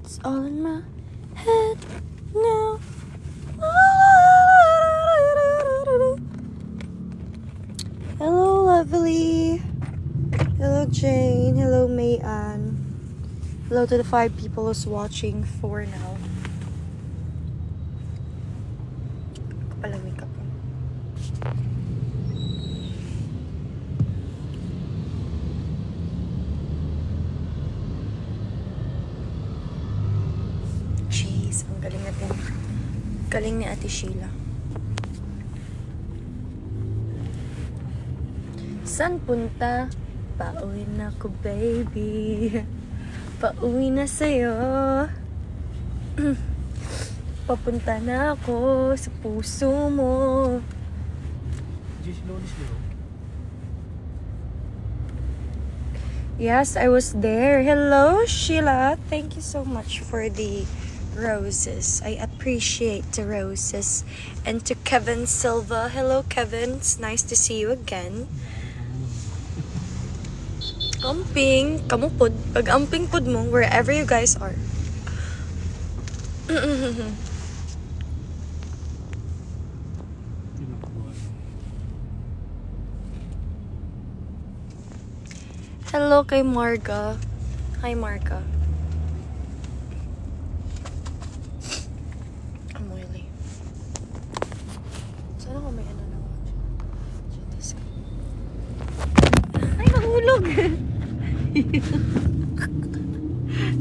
It's all in my head now. Hello, lovely. Hello, Jane. Hello, May-Ann. Hello to the 5 people who's watching for now. Kapalamig ako. Jeez, ang galing natin. Galing ni Ate Sheila. San punta? Pauwi na ko, baby. Pauwi na sa'yo. Papunta na ako sa puso mo. Yes, I was there. Hello, Sheila. Thank you so much for the roses. I appreciate the roses. And to Kevin Silva. Hello, Kevin. It's nice to see you again. Amping, kamupod. Pag amping pod mo, wherever you guys are. Hello kay Marga. Hi, Marga. Amoyli. Sana ko may ano na. Ay, nahulog!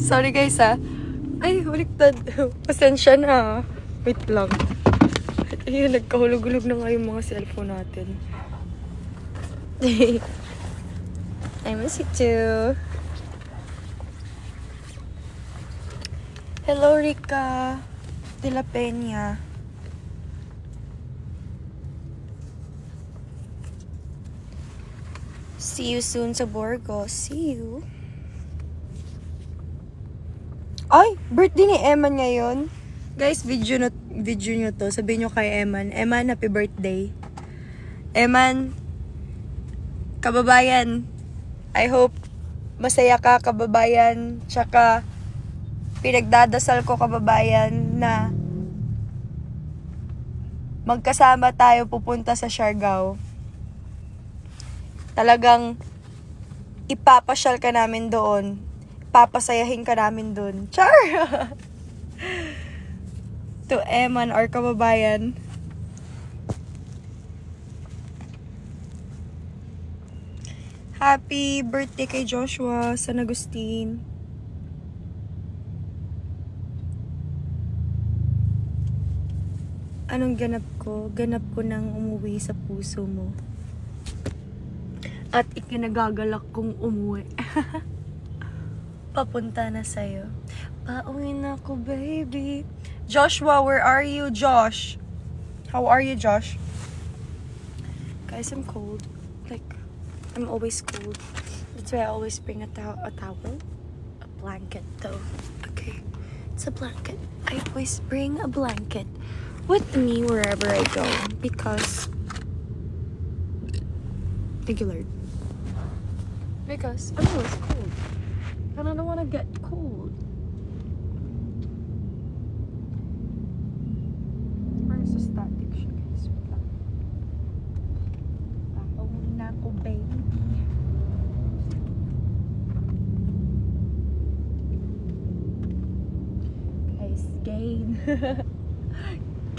Sorry guys Ay, baliktad. Pasensya na. Wait lang. Ayun, nagkahulog-hulog na nga yung mga cellphone natin. I miss you too. Hello, Rica de la Peña. See you soon sa Burgos. See you. Ay, birthday ni Eman ngayon. Guys, video nyo to. Sabihin nyo kay Eman. Eman, happy birthday. Eman, kababayan. I hope masaya ka, kababayan. Tsaka, pinagdadasal ko, kababayan, na magkasama tayo pupunta sa Siargao. Talagang ipapasyal ka namin doon. Papasayahin ka namin doon. Char! To Eman, our kababayan. Happy birthday kay Joshua San Agustin. Anong ganap ko? Ganap ko nang umuwi sa puso mo. At ikinagagalak kong umuwi. Papunta na sa'yo. Pauwi na ako, baby. Joshua, where are you, Josh? How are you, Josh? Guys, I'm cold. Like, I'm always cold. That's why I always bring a towel. A blanket, though. Okay. It's a blanket. I always bring a blanket with me wherever I go. Because... Thank you, Lord. Because I know it's cold. And I don't want to get cold. Where's the static siya, guys? Wait lang. Pauwi na ako, baby. Guys, gain.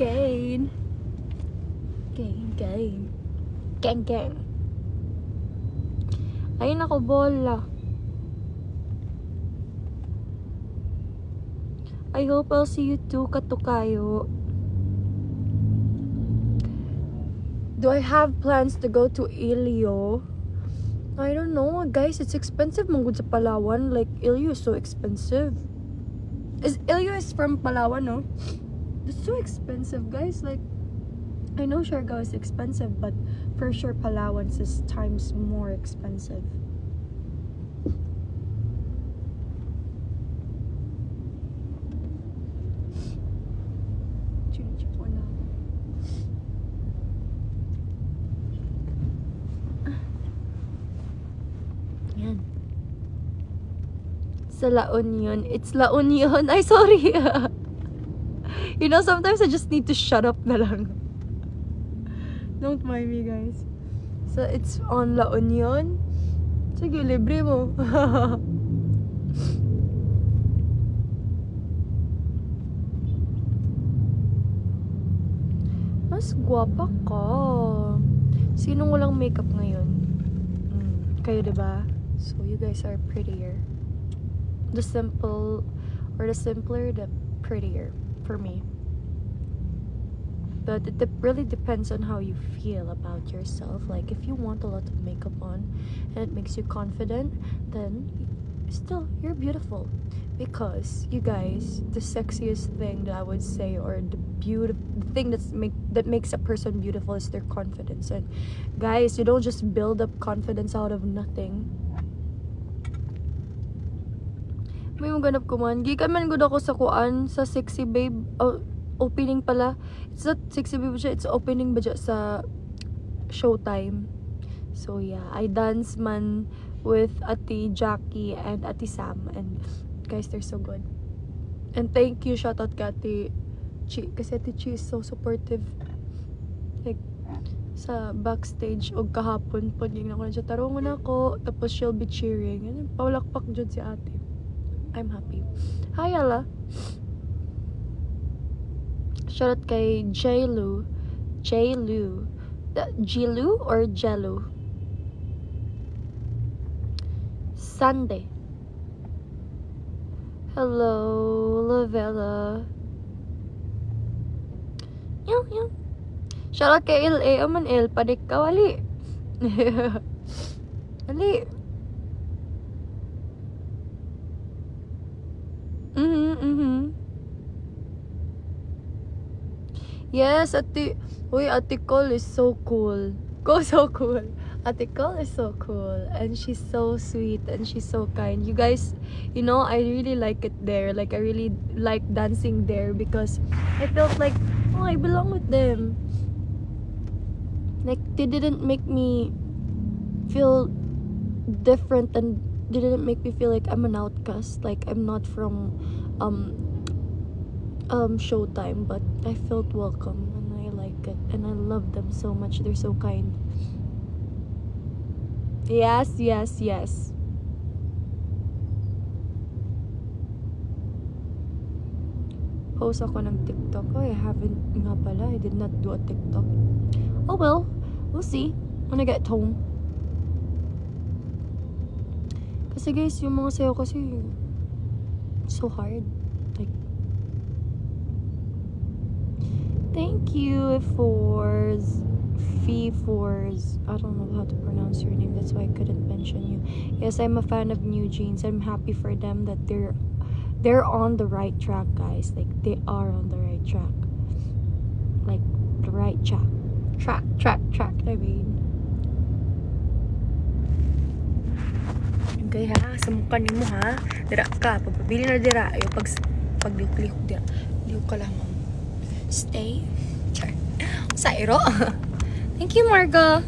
Gain. Gain, gain. Gang, gang. Ay, nako, bola. I hope I'll see you too, Katukayo. Do I have plans to go to Ilio? I don't know, guys. It's expensive mong sa Palawan. Like, Ilio is so expensive. Ilio is from Palawan, no? It's so expensive, guys. Like, I know Siargao is expensive, but for sure Palawan is times more expensive. Yan. Sa La Union. It's La Union. Ay, sorry. You know, sometimes I just need to shut up na lang. Don't mind me, guys. So, it's on La Union. Sige, libre mo. Mas guwapa ka. Sinong walang makeup ngayon? Kayo, diba? So, you guys are prettier. The simple, or the simpler, the prettier for me. But it really depends on how you feel about yourself. Like, if you want a lot of makeup on and it makes you confident, then still, you're beautiful. Because, you guys, the sexiest thing that I would say, or the thing that makes a person beautiful is their confidence. And guys, you don't just build up confidence out of nothing. May maganap ko man. Gikan man gud ako sa kuan, sa Sexy Babe. Oh, opening pala. It's not Sexy Babe siya. It's opening ba sa Showtime. So yeah, I dance man with Ate Jackie and Ate Sam. And guys, they're so good. And thank you, shout out kay Ate Chi. Kasi Ate Chi is so supportive. Like, sa backstage o kahapon po, hindi na ko na siya, tarungan ako. Tapos she'll be cheering. And paulakpak dyan si ate. I'm happy. Hi, Ella. Shout out kay J-Lu. J-Lu. Jilu or Jelu? Sunday. Hello, Lavella. Yung. Shout out kay Il. Aman Il. Padik ka, wali. Wali. Yes, Ate Cole is so cool. So cool. Ate Cole is so cool. And she's so sweet. And she's so kind. You guys, you know, I really like it there. Like, I really like dancing there. Because I felt like, oh, I belong with them. Like, they didn't make me feel different. And they didn't make me feel like I'm an outcast. Like, I'm not from Showtime, but I felt welcome and I like it and I love them so much. They're so kind. Yes. Post ako ng TikTok. Oh, I haven't nga pala. I did not do a TikTok. Oh well, we'll see when I get home. Kasi guys, yung mga sayo kasi so hard. Like, thank you for I don't know how to pronounce your name, that's why I couldn't mention you. Yes, I'm a fan of New Jeans. I'm happy for them that they're on the right track, guys. Like, they are on the right track. Like, the right track. I mean. Okay ha, sa mukha ni mo ha. Dira ka, pagpabili na dira. Ayaw pag liuk dira. Liuk ka lang. Stay. Char. Sairo. Thank you, Margo.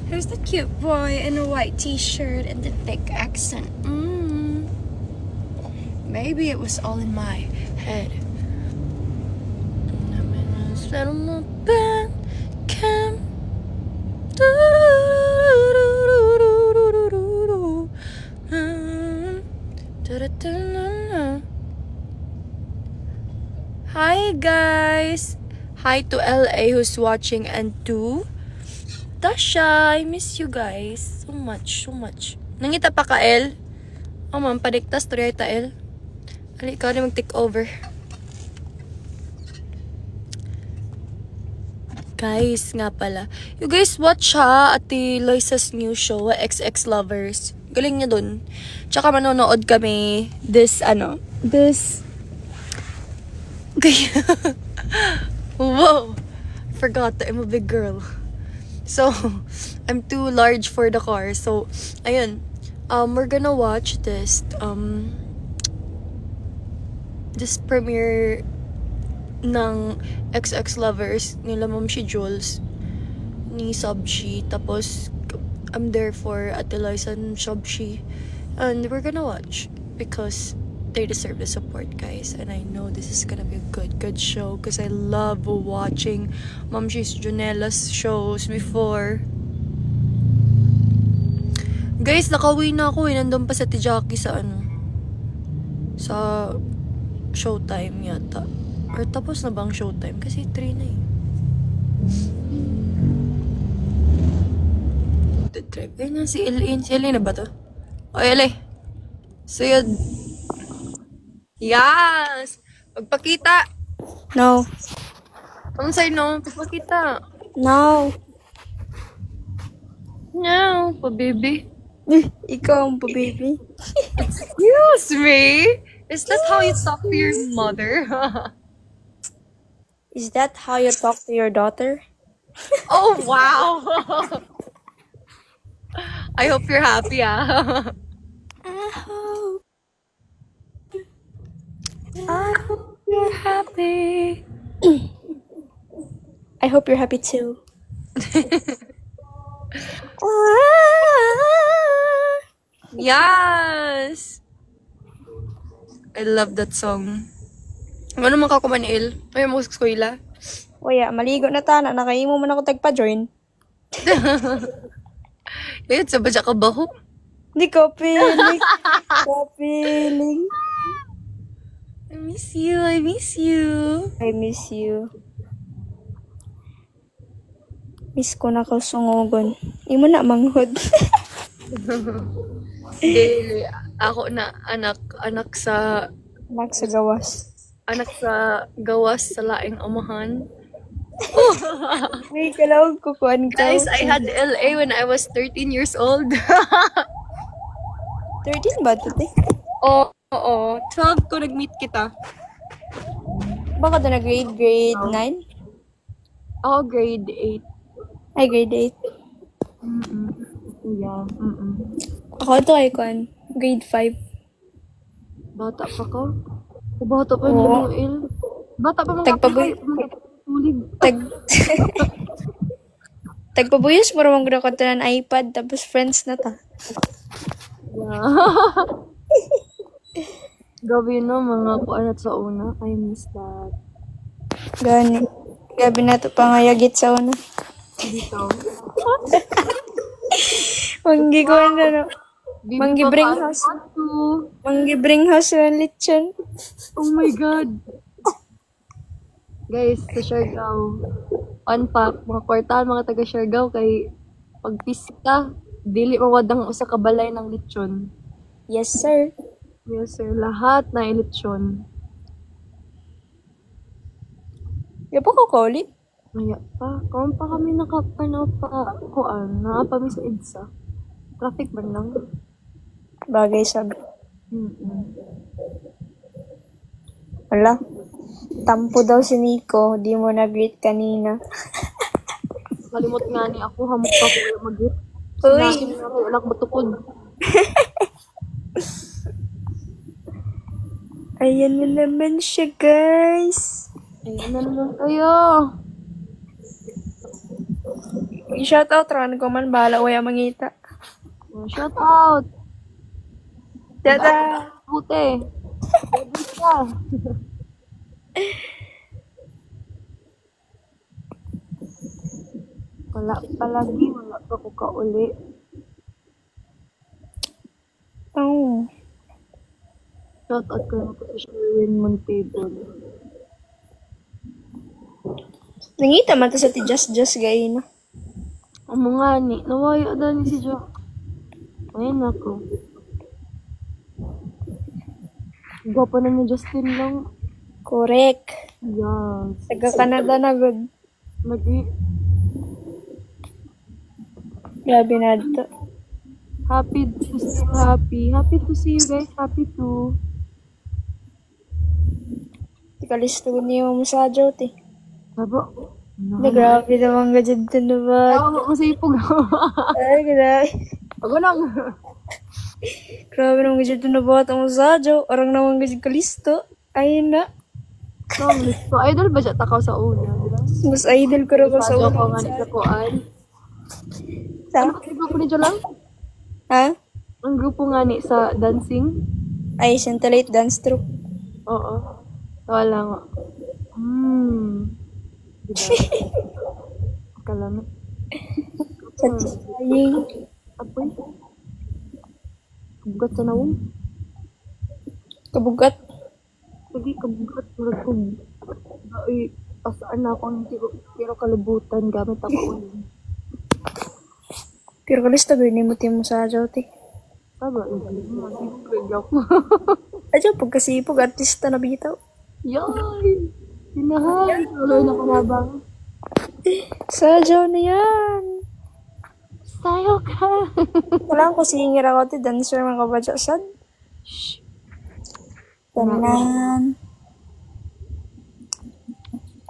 Who's the cute boy in a white t-shirt and the thick accent? Maybe it was all in my head. Hi guys. Hi to LA who's watching, and to Tasha. I miss you guys so much. Nangita pa ka, El? Oh, ma'am, padiktas to ta, El. Ali, ikaw na mag-take over. Guys, nga pala. You guys watch ha, Ate Loisa's new show, XX Lovers. Galing niya dun. Tsaka manonood kami this. Whoa! Forgot that I'm a big girl. So, I'm too large for the car. So, ayun. We're gonna watch this premiere ng XX Lovers nila Ma'am si Jules ni Subshi. Tapos I'm there for Ate Liza and Shobshi. And we're gonna watch because they deserve the support, guys. And I know this is gonna be a good show because I love watching Ma'am She's Junella's shows before. Guys, nakauwi na ako eh. Nandun pa sa Tijaki sa sa showtime yata. Or tapos na bang showtime? Kasi 3 na eh. Drive. Ayun na si Elaine. Si Elaine na ba to? O, Elaine. Suyod. Yes! Magpakita! No. Ang sa'yo, no? Magpakita. No. No, pa baby. Ikaw ang baby. Excuse me? Is that how you talk to your mother? Is that how you talk to your daughter? Oh, wow! I hope you're happy, ah. I hope you're happy. I hope you're happy too. Yes! I love that song. Ano man ka kumanil? Ay, mo sa eskwela? Waya, maligo na tana. Nakaimo man ako tagpa-join. Ayun, sa badya ka ba ho? Hindi ko feeling. Ko feeling. I miss you, I miss you. I miss you. Miss ko na kasungugon. Imo na manghod. Dili, ako na anak sa Anak sa gawas. gawas sa laing amahan. May kalawag ko kuan ka. Guys, I had LA when I was 13 years old. 13 ba ito, te? Oo. 12 ko nag-meet kita. Baka doon na grade 9? Ako grade 8. Ay, grade 8. Yeah. Ako ito ay kuan. Grade 5. Bata pa ka? Bata pa Oo. yung Bata pa mga Tagpaboy. tulig. Tagpabuyos mo ramang guna ko ng iPad tapos friends na ta. Yeah. Gabi na mga kuanat sa una. I miss that. Gani. Gabi na to pangayagit sa una. Dito. Manggi ko na no. Manggi bring house. Manggi bring house ng lechon. Oh my God. Guys, sa Siargao. On pack, mga kwartahan, mga taga Siargao, kay pagpisika, dili mawadang usa ka balay ng lechon. Yes, sir. Yes, sir. Lahat na lechon. Yapo ko koli. Maya pa. Kaon pa kami nakapanaw pa. Kuan, nakapami sa EDSA. Traffic ba lang? Bagay sabi. Wala. Tampo daw si Nico. Di mo nag-greet kanina. Malimot nga ni ako, hamok pa ko mag-git. Uy. Sinakin na rin, anak matukod. Ayan na naman siya, guys. Ayun na naman kayo. I-shoutout ran ko man. Bahala ko yung mangita. Shout out. Tada! Buti. Baby ka. Wala pa ko kauli. Oh. Shout out ko na po sa Sherwin Montego. Nangita man to sa ti Just gay na. Ang mga ni, nawayo na ni si Jo. Ayun ako. Gwapo na ni Justin lang. Correct. Yes. Taga Canada na good. Lagi. Grabe na dito. Happy to see you, happy. Happy to see you guys. Happy to. Tikalisto niyo mo sa jote. Sabo. Na grabe naman ka dyan na ba? Ako kasi ipog. Ay, grabe. Ako lang. Grabe naman ka dyan na ba? Ang sadyo. Arang naman ka dyan kalisto. Ayun na. So, idol ba siya takaw sa una? Diba? Mas idol ko rin ko sa Sadyo una. ko nga ni Kakuan. Sa? Ano ang grupo ni lang? Ha? Ang grupo nga ni sa dancing? Ay, Scintillate Dance Troupe. Oo. Wala nga. Diba? Kalamit. Satisfying. Apoy. Kabugat sa nawong. Kabugat. Lagi kabugat. Murag kong. Ay, pasaan na akong pero kalibutan gamit ako ulit. Pero kalista ba yun mo timo sa Ajote? Saba, masipag ako. Ajo, pagkasipog, artista na bitaw. Yay! Pinahan! Wala na kanabang. Sa Ajo na yan. Sayo ka! Wala ko singir ako ti dancer mga kabadya sad. Shh! Tanan.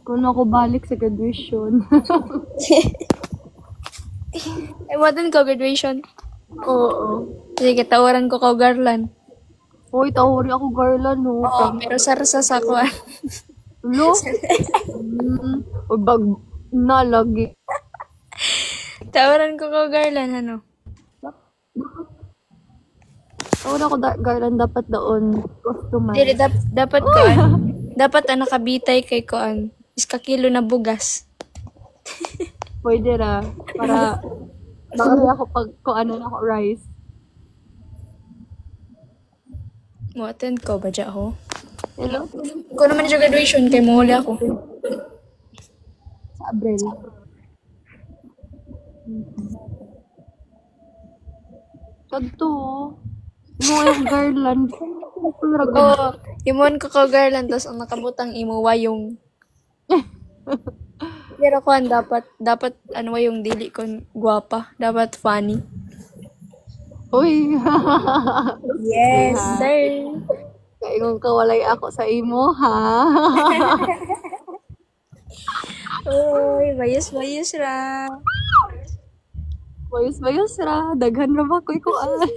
Kung ako balik sa graduation. Ay, mo din ko graduation. Oo. Sige, tawaran ko ka Garland. Hoy, tawari ako Garland, no? Oo, pero sarsa sa kuan. Lo? O bag na lagi. Tawaran ko ka Garland, ano? Tawari ako Garland, dapat doon. Customer. Dili, dapat kuan. Dapat ang nakabitay kay kuan. Is kakilo na bugas. Pwede ra. Para makari ako pag kung ano na ako rice. Mo attend ko ba dya ho? Hello? Ko naman sa graduation kay mo huli ako. Sa Abril. Kadto. Mo yung Garland. Oo, imon ko ka Garland tas ang nakabutang imo wayong. Pero kuan dapat ano yung dili kon guwapa, dapat funny. Uy. Yes, sir. Kaingon kawalay ako sa imo, ha? Uy, bayos ra. Bayos ra. Daghan ra ba ko ay.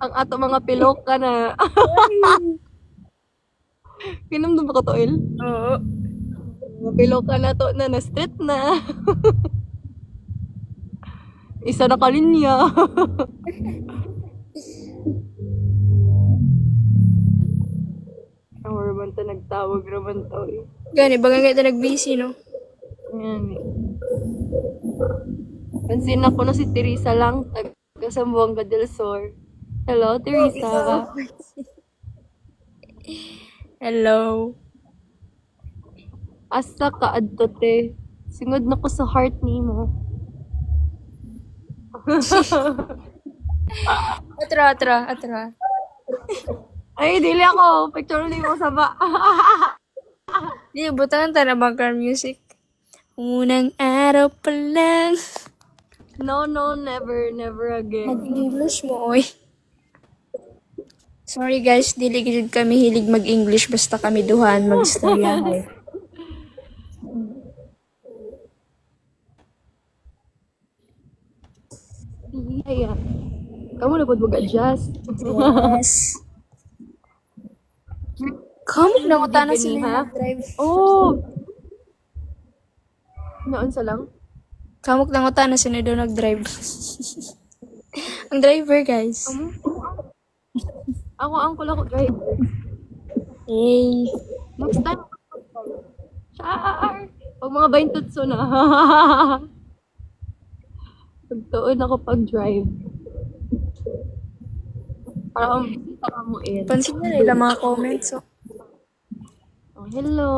Ang ato mga piloka na. Kinamdum ba ko to, Il? Oo. Mga piloka na to na street na. Isa na kalinya. Ang raman ta nagtawag raman to eh. Gani, baga kita nag-busy, no? Yan eh. Pansin ako na si Teresa lang, taga Zamboanga del Sur. Hello, Teresa. Hello. Asa ka adto te? Singod na ko sa heart nimo. Atra. Ay, dili ako. Picture nimo sa ba. Di, butangan ta na background music. Unang araw pa lang. No, never again. Mag-English mo, oy. Sorry guys, dili gid kami hilig mag-English basta kami duhan mag-istoryahan. Iya. Kamu na pud mag-adjust. Yes. Kamu na ko tana Gani, sila ha? drive. Oh. Noon sa lang. Kamok na ko tana sila daw nag-drive. Ang driver, guys. Ako ako driver. Hey. Next time. Char. Pag mga 20 na. Pagtuon ako pag-drive. Para ang bisita ka mo in. Pansin na nila mga comments. So. Oh, hello.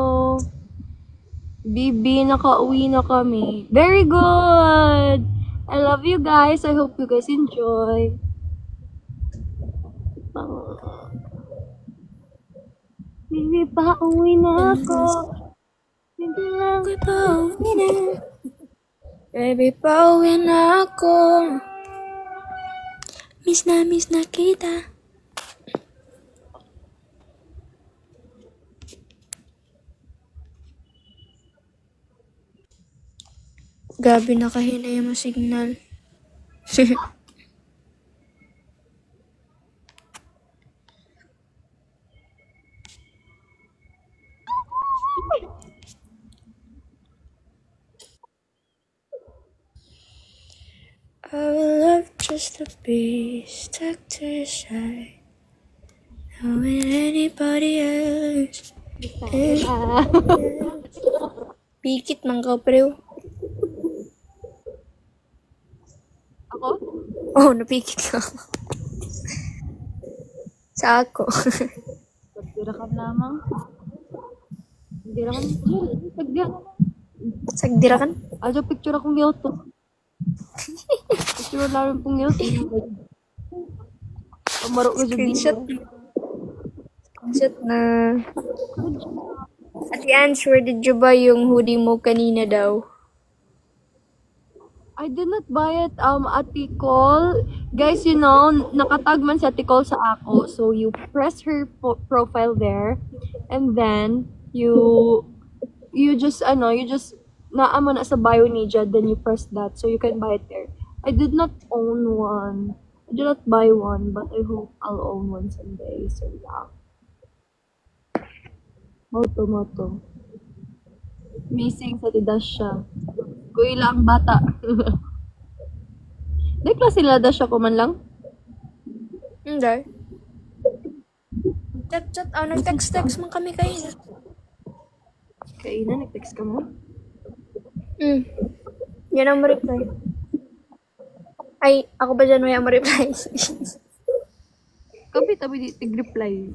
Bibi, nakauwi na kami. Very good! I love you guys. I hope you guys enjoy. Bibi, pauwi na ako. Bibi lang. Pauwi na. Baby, pauwi na ako. Miss na kita. Gabi nakahinay mo signal. I would love just to be stuck to your side. Knowing anybody else. Pikit man ka, prew. Ako? Oh, napikit ka. Sa ako. Pagtira ka lamang. Pagtira ka Sagdira kan? Aja picture akong gilto. Picture lang pong gilto. Pamaro ko dyan. Screenshot. Screenshot na. Ate Ange, where did you buy yung hoodie mo kanina daw? I did not buy it, Ate Cole. Guys, you know, nakatag man si Ate Cole sa ako. So, you press her profile there. And then, you just, naamo na sa bio ni Jad, then you press that. So, you can buy it there. I did not own one. I did not buy one, but I hope I'll own one someday. So, yeah. Moto. Missing sa Tidasha. Kuy lang bata. Di klase nila Dasha ko man lang? Hindi. Chat, nag-text man kami kayo. Kainan, nag-text ka mo? Yan ang ma-reply. Ay, ako ba dyan may ang ma-reply? Kapi, tabi di tig-reply.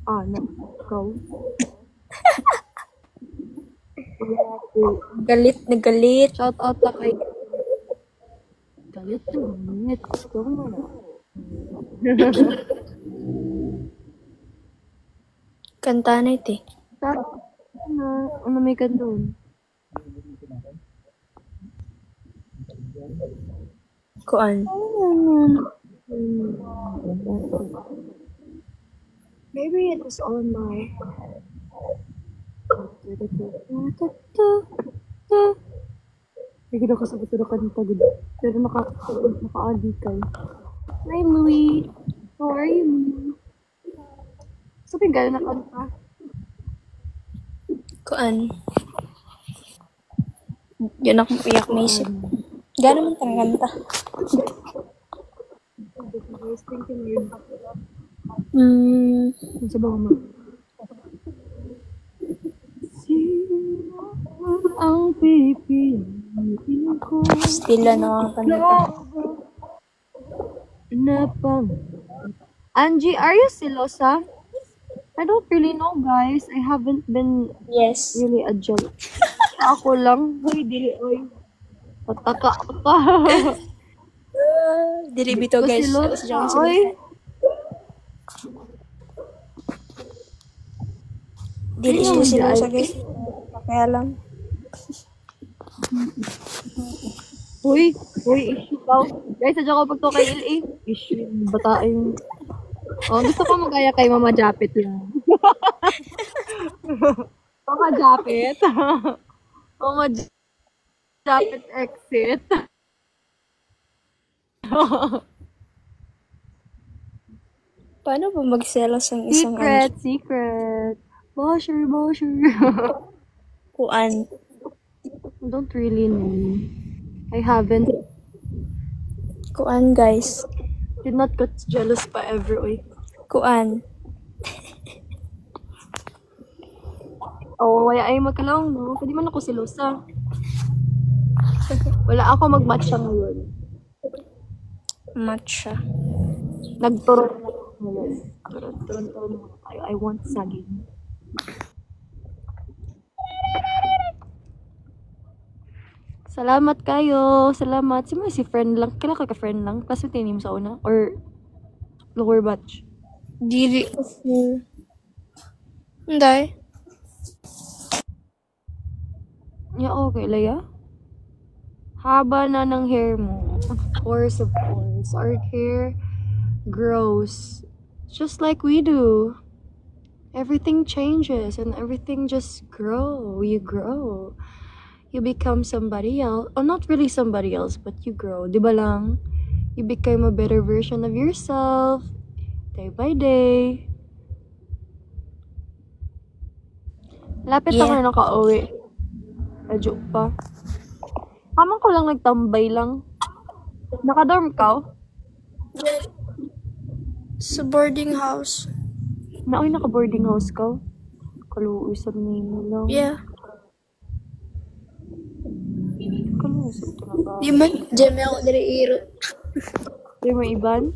No. Ikaw. Galit. Shout out na kay... Galit. Ikaw mo na. Kanta na ito eh. Ano may kandun? Kuan. Maybe it was on my... Hindi ko kasabot na kanta gud. Pero naka-adi kay. Hi, Louie. How are you, Louie? Sabi gano'n na kanta. Kuan. Yan akong iyak may isip. Gano'n man tang kanta. Sa bang mo? Ang pipiliin ko. Stila na ang kanta. Angie, are you silosa? I don't really know, guys. I haven't been Yes. really adjust. Ako lang. Hoy, dili, oy. Pataka ka. Dili bito guys. Oy. Dili sila sa guys. Kaya lang. Uy, issue daw. Guys, sadya ko pagto kay LA. Issue, batain. Gusto ko magaya kay Mama Japet lang. Mama Japet. Mama Japet exit. Paano ba magselos ang isang Secret. Bosher. Kuan? I don't really know. I haven't. Kuan guys. Did not get jealous pa ever, oy. Kuan? Wala ay magkalawang, no? Pwede man ako silosa. Wala ako mag-matcha ngayon. Matcha. Nagturon na ako ngayon. Turon. I want saging. Salamat kayo. Salamat. Si friend lang. Kailan ka friend lang? Kasi tinim sa una? Or lower batch? Dili. Hindi. Yeah, okay. Laya? Haba na ng hair mo. Of course. Our hair grows just like we do. Everything changes and everything just grow. You grow. You become somebody else. Or not really somebody else, but you grow. Di ba lang? You become a better version of yourself. Day by day. Lapit ako na nakauwi. Medyo pa. Kamang ko lang nagtambay lang. Nakadorm ka? Sa boarding house. Naoy naka-boarding house ka? Kaluoy sa nimo lang. Yeah. Kaluoy sa talaga. Di man, dyan may ako dari iro. Di mo iban?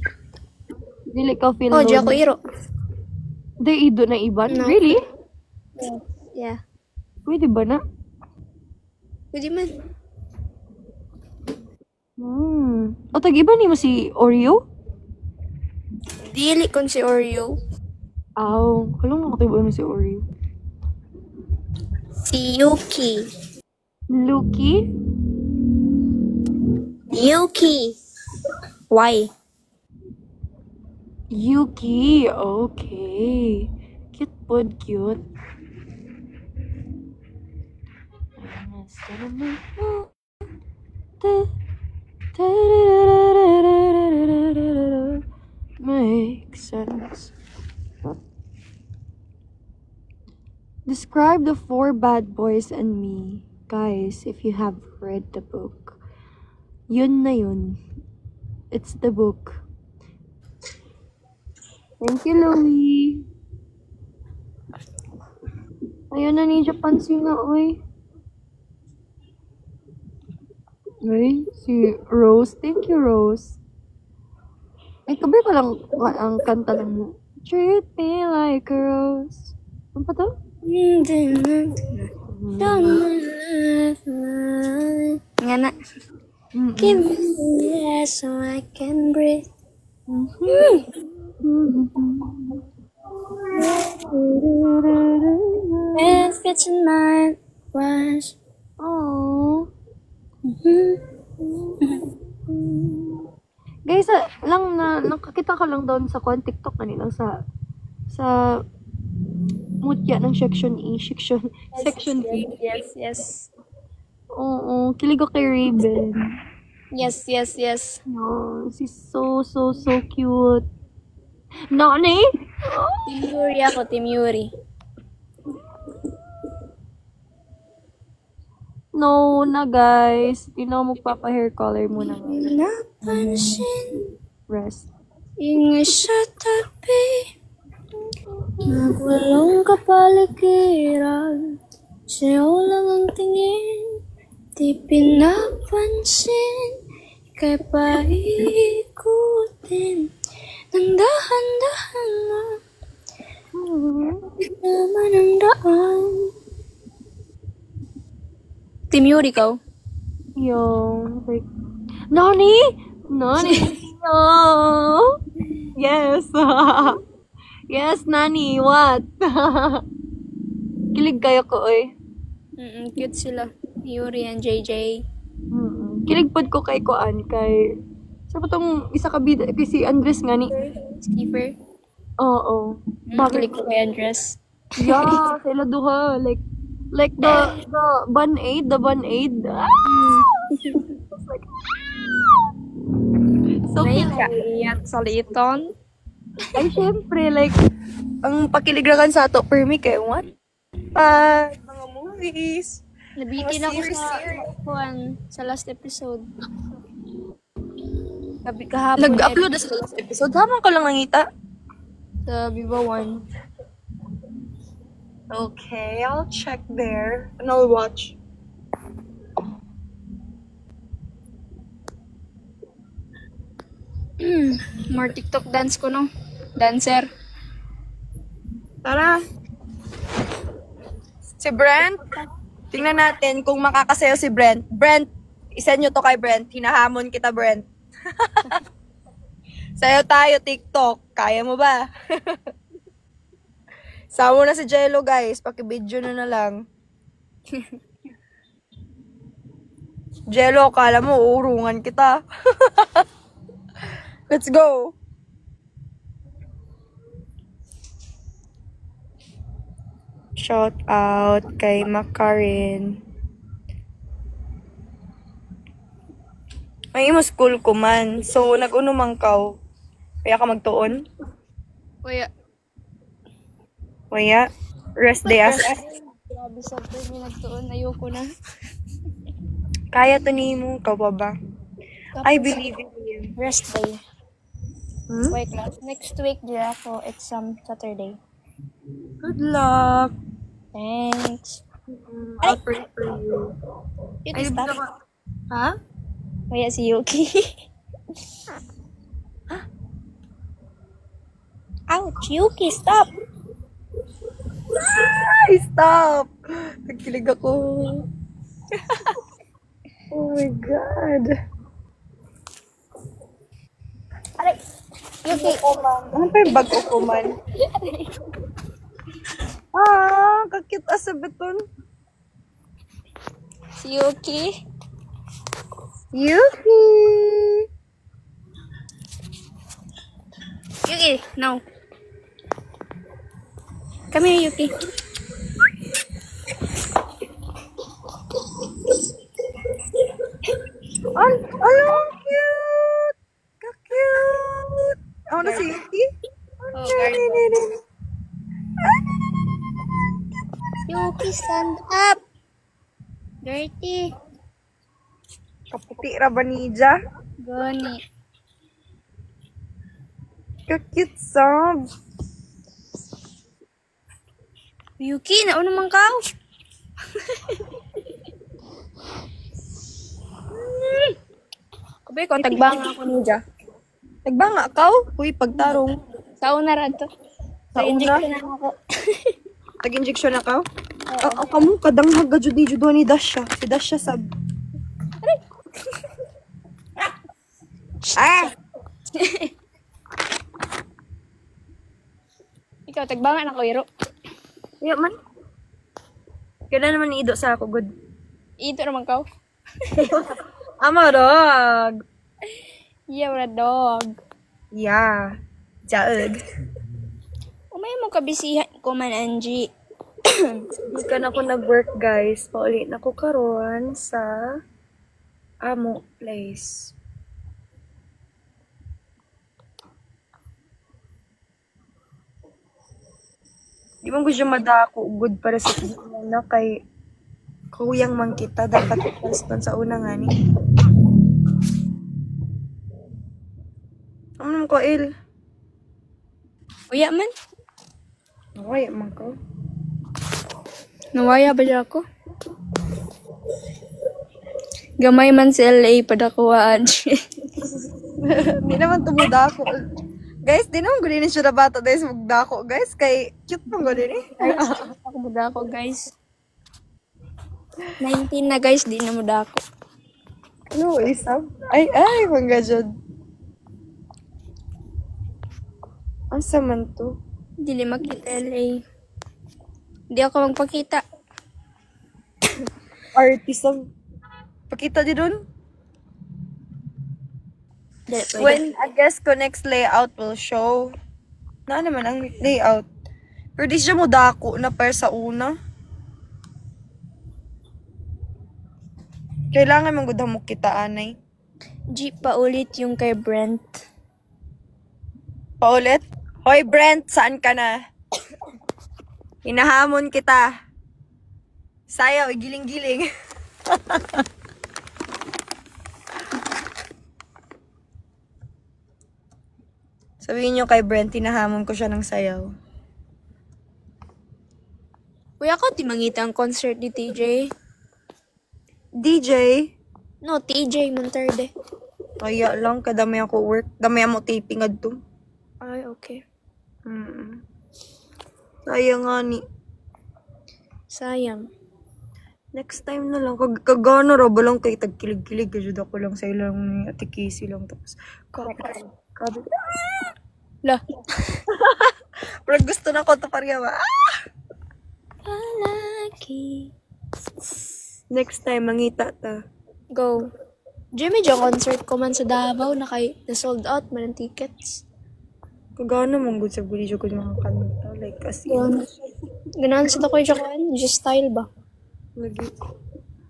Dili ka feel Oh, dyan ako iro. Di ido na iban? No. Really? Yeah. Pwede ba na? Pwede man. O tag-iba ni mo si Oreo? Dili kon si Oreo. Aw, kalong nakatiba mo si Oreo. Si Yuki. Lucky? Yuki. Why? Yuki, okay. Cute pod, cute. Makes sense. Describe the four bad boys and me. Guys, if you have read the book, yun na yun. It's the book. Thank you, Louie. Ayun na ni Japan na, oy. Ay, si Rose. Thank you, Rose. Ay, kabay ko lang ang kanta lang. Treat me like a rose. Ano pa to? Nga na. Give me the air so I can breathe. If it's in my wash. Aww. Guys, nakakita ka lang doon sa TikTok kanila sa mutya ng section E, section B. Yes. Oo, kilig ako kay Raven. Yes. No, she's so cute. Nani? Team Yuri ako, Team Yuri. No na guys. Di na ako magpapa-hair color muna ngayon. Napansin, Rest. ingay sa tabi. Nagwalong kapaligiran, sa'yo lang ang tingin. Di pinapansin, ika'y paikutin nang dahan-dahan lang. Di naman ang daan. Team Yuri ka? Yung, like, Nani? No. Yes. Yes, Nani. What? Kilig kayo ko, oy. Cute sila. Yuri and JJ. Kilig pod ko kay Koan, kay... Sa pa tong isa ka bida, kay si Andres nga ni. Skipper. Oo. Kilig ko kay Andres. Yeah, sila duha. Like the Band-Aid, Ah! It's like, so cute. Iyak sa liton. Ay, syempre, like, ang pakiligrakan sa ato, per me, kay what? Mga movies. Nabitin ako Series. sa last episode. Kahapon. Nag-upload na sa last episode. Hamang ko lang nangita. Sa Viva 1. Okay, I'll check there. And I'll watch. More TikTok dance ko, no? Dancer. Tara. Si Brent. Tingnan natin kung makakasayaw si Brent. Brent, isend nyo to kay Brent. Hinahamon kita, Brent. Sayaw tayo, TikTok. Kaya mo ba? Sama na si Jello, guys. Paki-video na lang. Jello, kala mo, uurungan kita. Let's go. Shout out kay Makarin. May imo school ko man. So, nag-unumang kaw. Kaya ka magtuon? Kuya. Kaya, rest day as Grabe sa may nagtuon. Ayoko na. Kaya to nimo, ka ba? I believe in you. Rest day. Hmm? Wait lang. Next week, di ako exam Saturday. Good luck. Thanks. I'll pray for you. Yuki, stop. Ha? Kaya si Yuki. Ouch, Yuki, stop. Ay, stop! Nagkilig ako. Oh my God. Aray. Yuki. Ano pa yung bago ko man? Kakit sa beton. Si Yuki. Yuki! Yuki, no. Come here, Yuki. Ano? Cute! Ka-cute! Ako na si Yuki? Oh, Yuki, stand up. Dirty. Kaputi ra ba ni Ja? Gani. Ka-cute sab. Yuki, nauna man ka. Kabe ko, tagbang ako ni Ja. Nagbanga ka? Uy, pagtarong. Sa una ra to. Sa una? Injection na ako. Tag-injection na ka? Kamu, kadanghag ka jud ni Dasha. Si Dasha sab. Ikaw, tagbangan ako, Iro. Yeah, man. Kailan naman ni Ido sa ako, good. Ito naman ka. Amarog. Yeah, we're a dog. Yeah. Jaeg. Umay mo kabisihan ko man, Angie. Hindi ka na ako nag-work, guys. Paulit na ko karon sa amo place. Di mo gusto madako good para sa una kay kuyang man kita dapat respond sa una nga ni. Ano ko il? Uya man. Okay, man ko. Nawaya ba siya ako? Gamay man sa LA padakuhaan. Hindi naman tumuda ako. Guys, di naman gulin siya na bata dahil magdako. Guys, kay cute pang gulin eh. Ako muda ako, guys. 19 na, guys. Di na muda ako. Ano, isab? Ay, mangga dyan. Asa man to? Dili makita LA. Di ako magpakita. Artism. Pakita di dun? When, I guess, ko next layout will show. Na naman ang layout. Pero di siya mo dako na per sa una. Kailangan mong gudang mo kita, anay. G, paulit yung kay Brent. Paulit? Hoy, Brent, saan ka na? Hinahamon kita. Sayaw, giling-giling. Sabihin nyo kay Brent, hinahamon ko siya ng sayaw. Uy, ako di mangita ang concert ni TJ. DJ? No, TJ Monterde. Kaya lang, kadamay ako work. Damay mo taping adto. Ay, okay. Sayang nga ni. Sayang. Next time na lang. Kagano ra ba lang kay tagkilig-kilig. Kasi ako lang sa ilang ni Ate Casey lang. Tapos, kabi. Lah. Pero gusto na ko ito pariya ba? Palagi. Next time, mangita ta. Go. Jimmy Jo concert ko man sa Davao na sold out man ang tickets. Kagano mong good sa guli ko yung mga kanta. Like, kasi, Ganahan sa ko yung just style ba? lagi.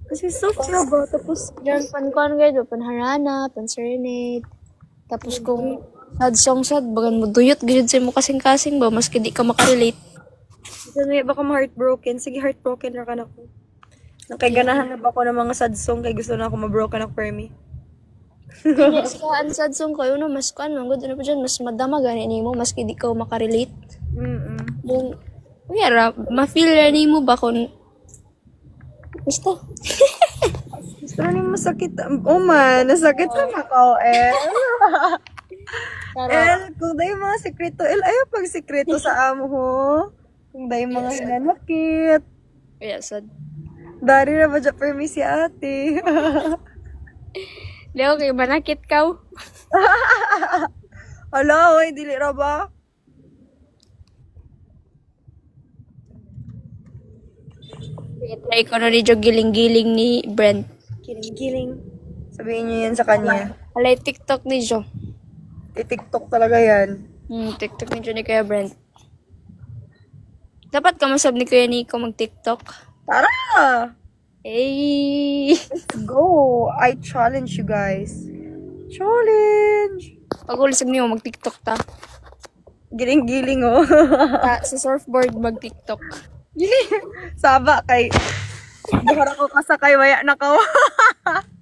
Kasi soft na ba? Tapos, Diyan, pan panharana, pan-serenade. Tapos kung sad song sad, bagan mo duyot, gilid sa mo kasing-kasing ba, maski di ka makarelate. baka ma-heartbroken. Sige, heartbroken na ka na ko. Nakaganahan na ba ako ng mga sad song kay gusto na ako ma-broken up for me. Yes, ka ang sad song kayo no, mas kuan man gud ano pa dyan, mas madama gani nimo maski di ka makarelate. Dun, yara, ma-feel na nimo ba kung basta. Pero ni masakit. Oh man, nasakit na ako, El, kung dahil mga sekreto, El, ayaw pag sekreto sa amo ho. Kung dahil mga hinanakit. Yeah, sad. Dari na ba dyan for me si ate? Leo, kay manakit ka. Hala, oy, dili ra ba? Try ko na rin yung giling-giling ni Brent. Kiling-kiling. Sabihin niyo yan sa kanya. Alay, TikTok ni Jo. TikTok talaga yan. TikTok ni Jo ni Kuya Brent. Dapat ka masab ni Kuya Nico mag-TikTok. Tara! Hey! Go! I challenge you guys. Challenge! Pag ulisag niyo, mag-TikTok ta. Giling-giling oh. Sa surfboard, mag-TikTok. Saba kay Buhara ko kasakay, waya na ka.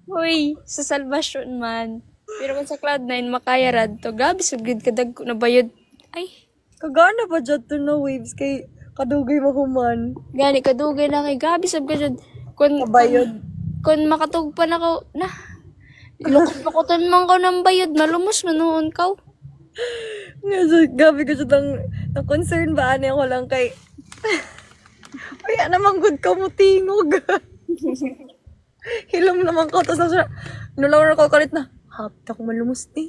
Hoy, sa salvation man. Pero kung sa Cloud9, makaya rad to. Grabe, sugid kadag ko na bayod. Ay, Kagana pa dyan to na waves kay kadugay mahuman. gani, kadugay na kay gabi sab ka dyan. Kabayod. Kung makatugpan ako, na, ilukot-lukotan man ka ng bayod, malumos man noon ka. Gabi ko dyan ng concern ba? Ano ko lang kay waya naman good ka mo tingog. Hilom naman ko. Tapos nulaw na ko kalit na. Hapit ako malumos ni.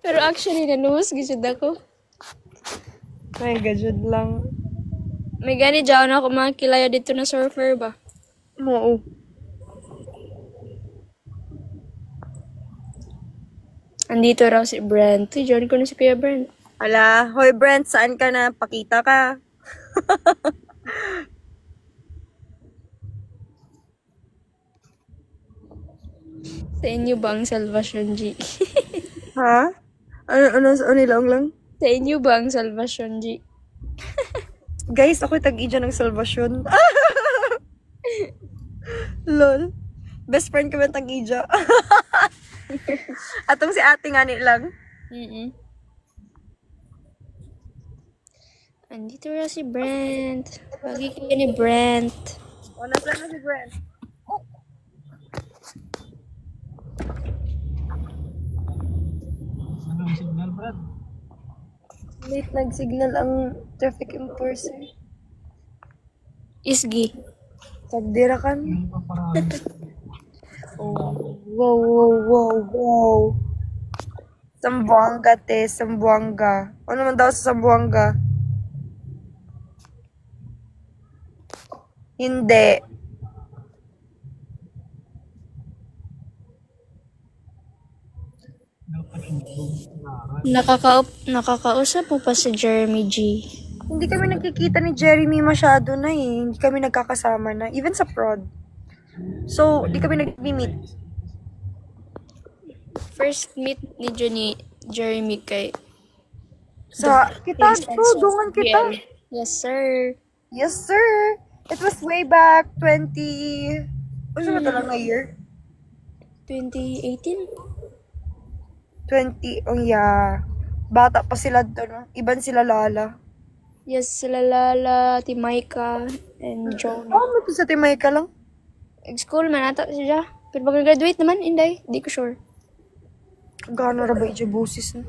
Pero actually, nanumos gisod ako. Ay, gajud lang. May gani dyan ako mga kilaya dito na surfer ba? Oo. Andito raw si Brent. Uy, join ko na si Kuya Brent. Ala, hoy Brent, saan ka na? Pakita ka. Sa inyo ba ang Salvation G? Ha? Ano nilaong lang? Sa inyo ba ang Salvation G? Guys, ako tag-idya ng salvasyon. Lol. Best friend ko ba tag-idya? Atong si ate nga ni lang. Andito na si Brent. Pagi kayo ni Brent. O, nasa na si Brent? Anong signal, Brad? Late nag-signal ang traffic enforcer. Isgi. Tagdira kan. Yung paparaan. Oh, wow. Sambuanga, te. Sambuanga. Ano naman daw sa Sambuanga? Hindi. Dapat improve. Nakakausap mo pa si Jeremy G. Hindi kami nagkikita ni Jeremy masyado na eh. Hindi kami nagkakasama na. Even sa prod. So, di kami nag-meet. First meet ni Jeremy kay Sa, kita, dungan kita. Yes, sir. Yes, sir. It was way back 20... Ano ba talaga year? 2018? 20, oh yeah. Bata pa sila doon, no? Iban sila Lala. Yes, sila Lala, Timaika, and Jonah. Oh, may sa Timay ka lang. School man ata siya. Pero pag graduate naman, hindi. Di ko sure. Gano'n ra ba yung busis na?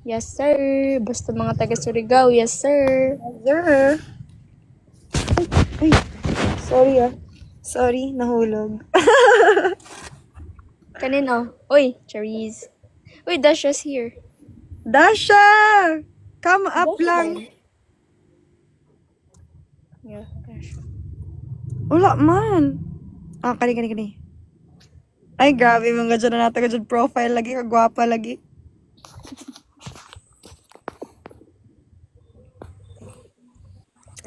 Yes, sir. Basta mga taga Surigao, yes, sir. Sir. Ay, sorry ah. Sorry, nahulog. Kanino? Uy, Charisse. Uy, Dasha's here. Dasha! Come up lang. Yeah, Dasha. Wala man. Ah, kani. Ay, grabe, mga dyan na natin ka dyan profile lagi, kagwapa lagi.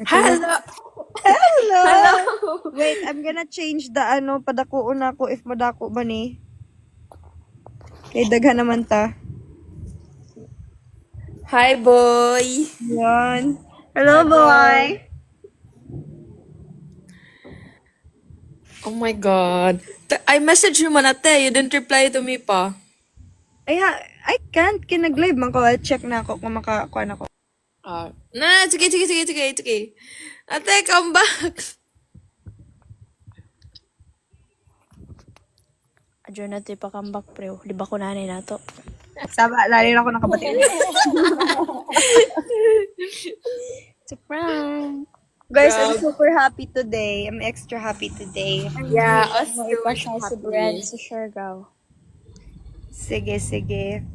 Hello! Hello! Wait, I'm gonna change the padako na ko if madako ba ni. Kay daghan naman ta. Hi, boy! Yan. Hello, boy! Oh my God. I messaged you man ate. You didn't reply to me pa. Ay, I can't. Kinag-live man ko. I'll check na ako kung makakuha na ko. It's okay, it's okay. Ate, come back. Adyo na ito ipakambak, pre. Di ba ko nanay na to? Saba, lali na ako nakabatid. It's a prank. Guys, I'm super happy today. I'm extra happy today. Yeah, us Mo too. ipasya si Brad sa Siargao. Sige.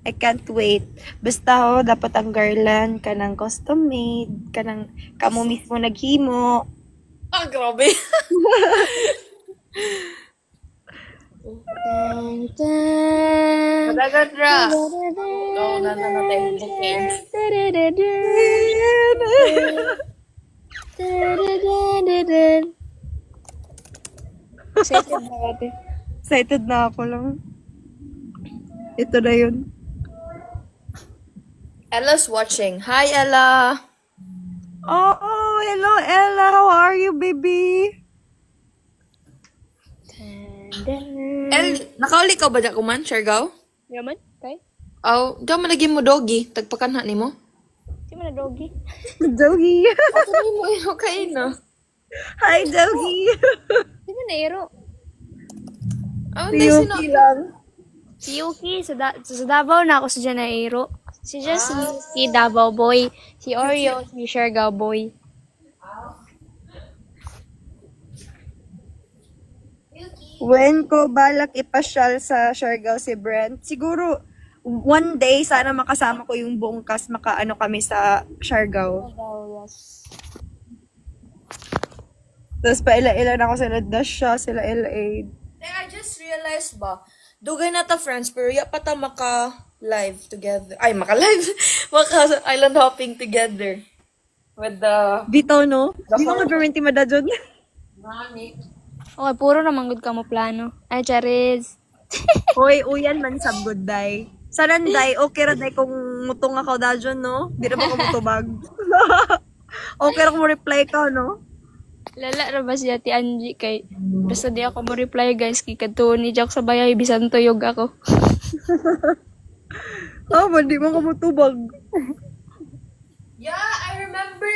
I can't wait. Basta dapat ang garland ka ng custom made, ka ng kamo mismo naghimo. Grabe. Dun, dun. Madagat ra. No, natin. Excited na ate. Excited na ako lang. Ito na yun. Ella's watching. Hi, Ella. Oh, hello Ella. How are you, baby? Nakauli ka ba dyan kuman, Siargao? Yaman? Kay? Oh, daw malagyan mo doggy. Tagpakanha ni mo. Si mo na doggy. Doggy. Hindi mo yun kayo, no? Hi, Doggy. Si mo na iro. Oh, hindi sino. lang. Si Yuki, sa Davao na ako sa Janairo. Si Jess, si Davao boy. Si Oreo, si Siargao boy. When ko balak ipasyal sa Siargao si Brent, siguro one day sana makasama ko yung buong cast, makaano kami sa Siargao. Yes. Tapos paila-ila na ako sila Dasha, sila LA. I just realized ba, dugay na ta friends, pero ya pa ta maka-live together. Ay, maka-live. Maka-island hopping together. With the... Dito, no? Di mo ka-guarantee madadyon. Nani. Okay, puro naman good ka mo plano. Ay, Charis. Hoy, uyan man sab good day. Sa Nanday, okay ra day kung mutong ako dadyon, no? Di na ba ko mutubag. Okay ra kung mo-reply ka, no? Lala na ba si Ate Angie kay basta di ako mo reply guys kay kadto ni Jack sa bayay bisan tuyog ako. Di mo ko mutubag. Yeah, I remember.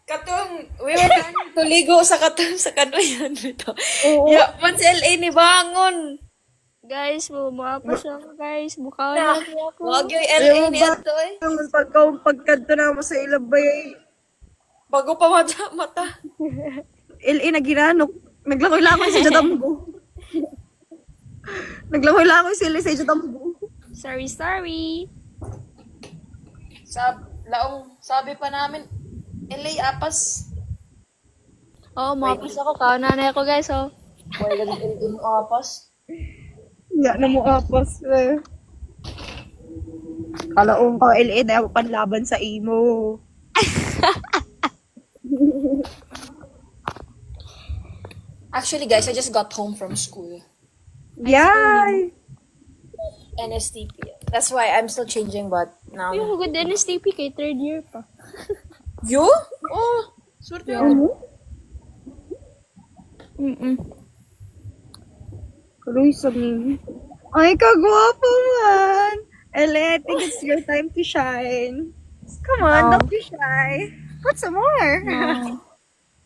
Katong, we were planning to ligo sa kanoyan nito. Yeah, man sa LA ni Bangon. Guys, bumapa siya guys. Bukaw na ako. Wag yung LA ni ato eh. Ang pagkadto na mo sa ilabay. Bago pa mata. LA na ginanok. Naglangoy-langoy sa Jadamgo. Naglangoy-langoy sila sa Jadamgo. Sorry. Sabi pa namin, LA apas. Oh, mapas ako. Kaunanay ako guys, oh. Boy, LA mo apas. Ya na mo apas eh. Kalaong ko LA dahil panlaban sa imo. Actually, guys, I just got home from school. Yay! NSTP. That's why I'm still changing, but now... Yung good NSTP kay third year pa. You? Oh, swerte ako. Kaluy sa mimi. Ay, kagwapo man! LA, I think it's your time to shine. Come on, don't be shy. Put some more.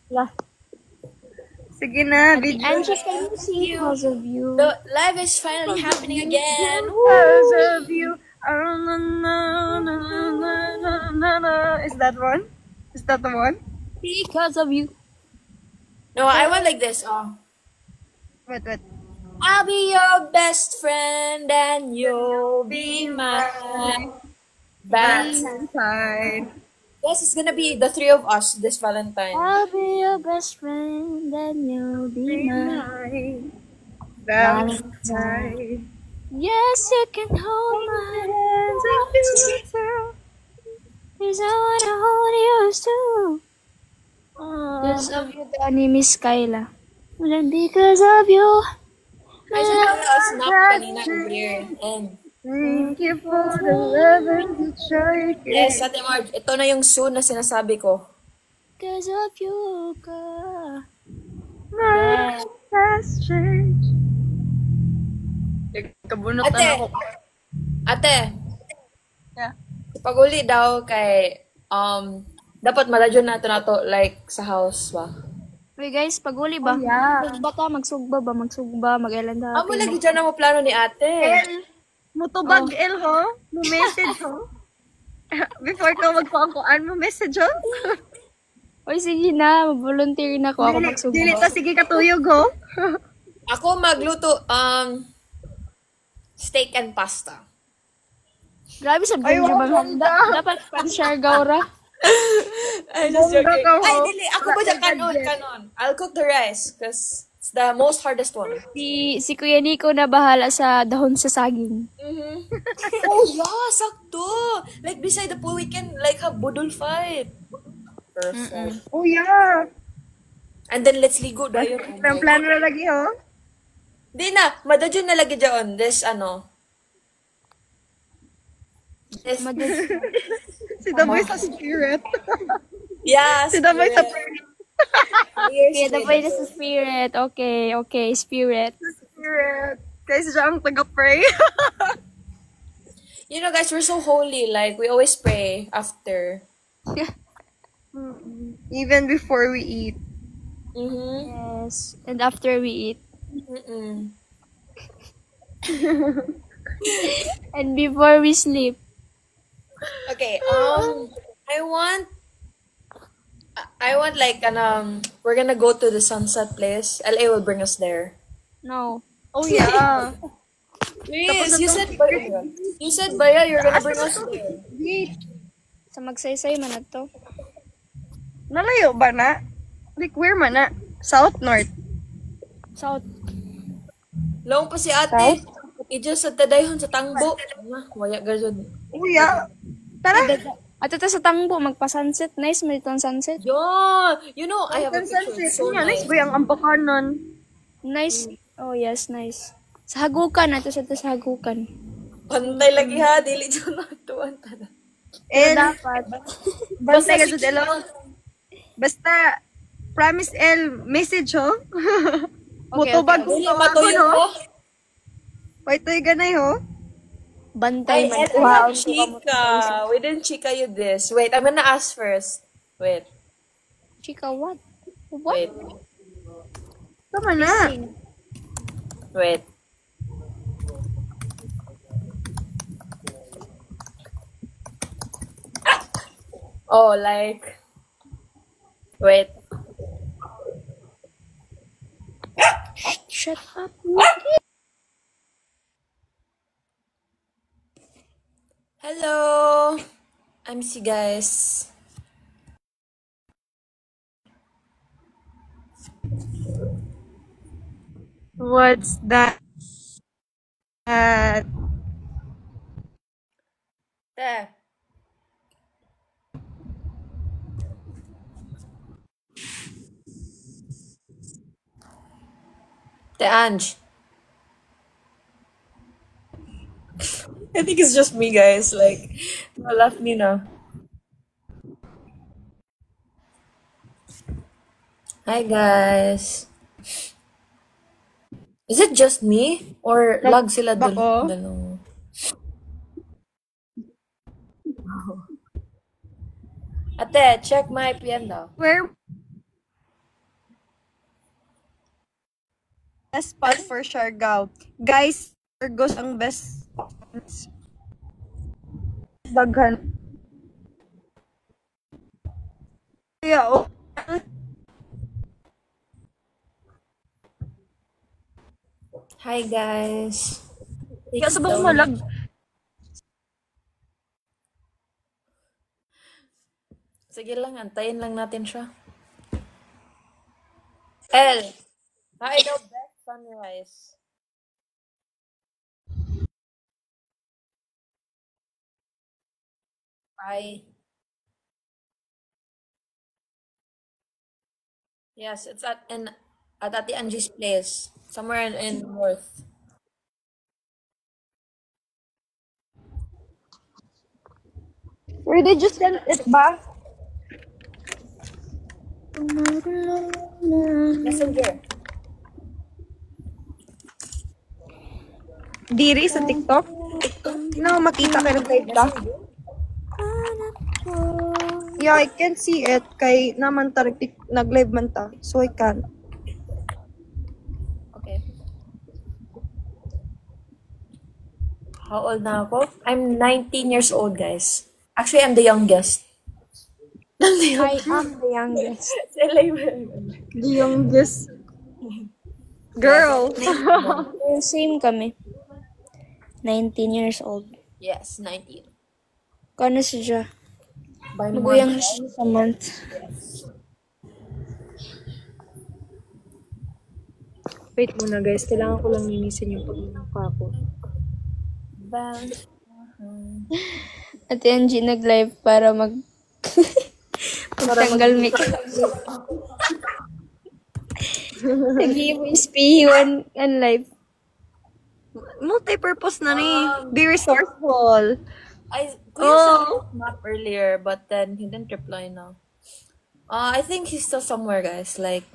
Lah. Sige na, video. Angie, can you see because of you? The live is finally happening again. Because of you. Is that one? Is that the one? Because of you. No, I went like this. Wait. I'll be your best friend and you'll be mine. Valentine. Yes, it's gonna be the three of us this Valentine. I'll be your best friend and you'll be mine. Valentine. Yes, you can hold my hands up too. Cause I wanna hold yours too. Because of you, Danny, Miss Kyla. Well, because of you. I just got a snap kanina earlier. And Thank you for the love and the joy. yes, Ate Marge, ito na yung soon na sinasabi ko. Because of you, God. has changed. Kabunot Ate. na ako. Ate, Yeah. pag-uli daw kay, dapat maladyon na to, like, sa house ba? Uy guys, pag-uli ba? yeah. Magsugba ba? Magsugba, mag-elan Amo lagi dyan ang plano ni ate. Mutubag El ho. Mo message ho. Before ka magpaangkuan mo message ho. Uy, sige na. Volunteer na ako. Ako magsugba. Dili ta sige katuyog ho. Ako magluto, steak and pasta. Grabe sa Benjo bang handa. Dapat pan-share gaura. Ay, just joking. Bongga ka, ho. Ay, dili. Ako ba dyan kanon? I'll cook the rice because it's the most hardest one. Si Kuya Nico na bahala sa dahon sa saging. Oh, yeah, sakto. Like, beside the pool, we can, like, have budol fight. Perfect. Oh yeah. And then, let's ligo dayon. Oh Ang my plano na lagi ho. Di na, madadyon na lagi dyan. This, this, Si Daboy sa spirit. yeah, Si Daboy sa Okay, the way sa spirit. Okay, spirit. spirit. Kaya siya ang taga-pray. You know, guys, we're so holy. Like, we always pray after. Even before we eat. Mm-hmm. Yes. And after we eat. Mm-mm. And before we sleep. Okay, I want like we're gonna go to the sunset place. LA will bring us there. No. Oh yeah. Please, you said Baya, you're gonna bring us there. Sa magsaysay man to. Nalayo ba na? Like where man na? South, North? South. Long pa si ate. Ijo sa tadayhon sa tangbo. Waya gajud. Oh yeah. Tara. At ito sa tangbo, magpa-sunset. Nice, may itong sunset. Yo, you know, I have a picture. It's so Nice nice. ba yung ampakanon? Nice. Oh, yes, nice. Sa hagukan, ito sa hagukan. Pantay lagi ha, dili dyan na tuwan tada. And Dapat. basta ka sa Basta promise El message ho. Mutubag ko Dili matuyo ko. Paitoy ganay ho. Bantay man. Wow, chika. We didn't chika you this. Wait, I'm gonna ask first. Wait, Chika, what? What? wait, Tama na. wait. Oh, like, wait. Shut up. Hello, I'm si guys. What's that? Te. Te Ange. I think it's just me, guys. Like, left me na. Hi, guys. Is it just me? Or lag sila dun? Bako? Dalawa? Ate, check my piano. Where best spot for Siargao? Guys, Argos ang best daghan. Yeah, oh. Hi, guys. Kaya sa bang malag. Sige lang, antayin lang natin siya. L. Hi, daw best sunrise. Bye. Yes, it's at Ate Angie's place, somewhere in North. Where did you send it ba? Messenger. Diri sa TikTok. Tingnan mo makita kay nag-live ka. Yeah, I can see it. Kay naman ta nag-live man ta. So I can. Okay. How old na ako? I'm 19 years old, guys. Actually, I'm the youngest. I am the youngest. Sila yung The youngest girl. Same kami. 19 years old. Yes, 19. Kano siya? By Naguyang month. na siya sa month. Wait muna guys, kailangan ko lang linisin yung pagmumukha ko. Bang. Ate Angie nag-live para magtanggal makeup. Lagi mo ispihiwan ang live. Multi-purpose na ni. Be resourceful. Kuya saw map earlier, but then he didn't reply now. I think he's still somewhere, guys. Like,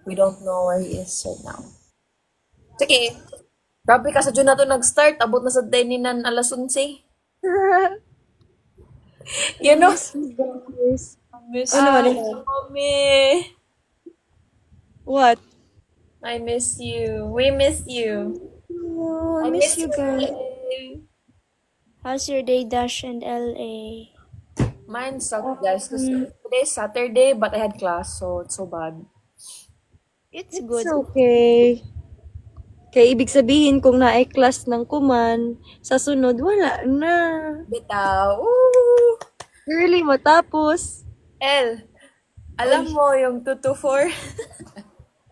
we don't know where he is right now. Sige. Grabe ka sa June na to nag-start. Abot na sa day ni Nan alas 11. You know? Miss mommy. What? I miss you. We miss you. Oh, I miss you guys. How's your day, Dash and LA? Mine sucked, guys. Because today's Saturday, but I had class, so it's so bad. It's good. It's okay. Kaya ibig sabihin kung na-class ng kuman, sa sunod, wala na. Bitaw. Ooh. Early matapos. El, alam mo yung 224?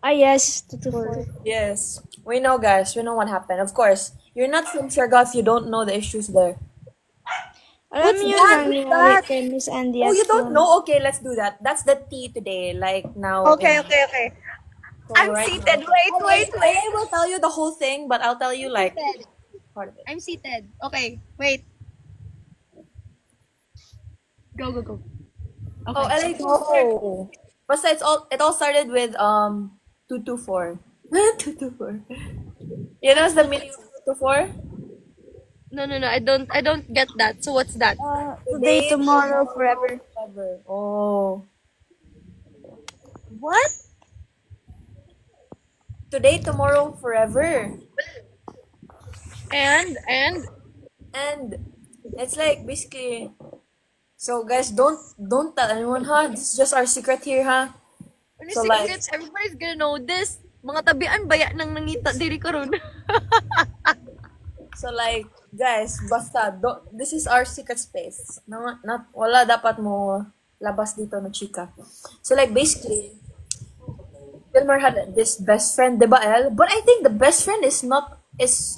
Ah, yes. Tutor. Yes. We know, guys. We know what happened. Of course, you're not from Siargao if you don't know the issues there. Alam niyo that? lang What's kay Miss Andy Oh, you at don't home. know? Okay, let's do that. That's the tea today. Like, now. Okay. So I'm right seated. now- Wait. I will tell you the whole thing, but I'll tell you, like, part of it. I'm seated. Okay, wait. Go. Oh, LA 224. Basta it all started with 224. 224. You know what's the meaning of 224? No. I don't get that. So what's that? Today, tomorrow, forever. Forever. Oh. What? Today, tomorrow, forever. And And it's like basically. So guys, don't tell anyone, huh? This is just our secret here, huh? ano So, secrets? Everybody's gonna know this. Mga tabian baya nang nangita diri karon. So like, guys, basta this is our secret space. Not wala dapat mo labas dito na chika. So like basically, Wilmer had this best friend, diba El? But I think the best friend is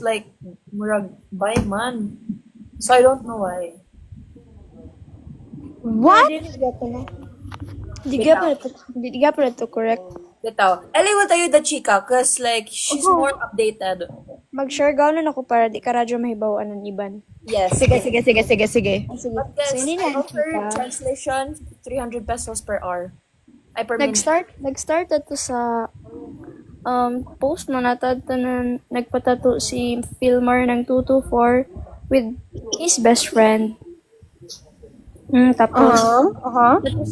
like murag by man. So I don't know why. What? Di ka pa to correct. Bitaw. Ellie will tell you the chika cause like she's more updated. Mag-share gawin ako para di ka radyo mahibawan ng iban. Yes. Sige. Sige. But guys, So, hindi I na offer chika. translation 300 pesos per hour. Ay, per minute. Nag-start ato sa post mo natad na nagpatato si Filmar ng 224 with his best friend. Tapos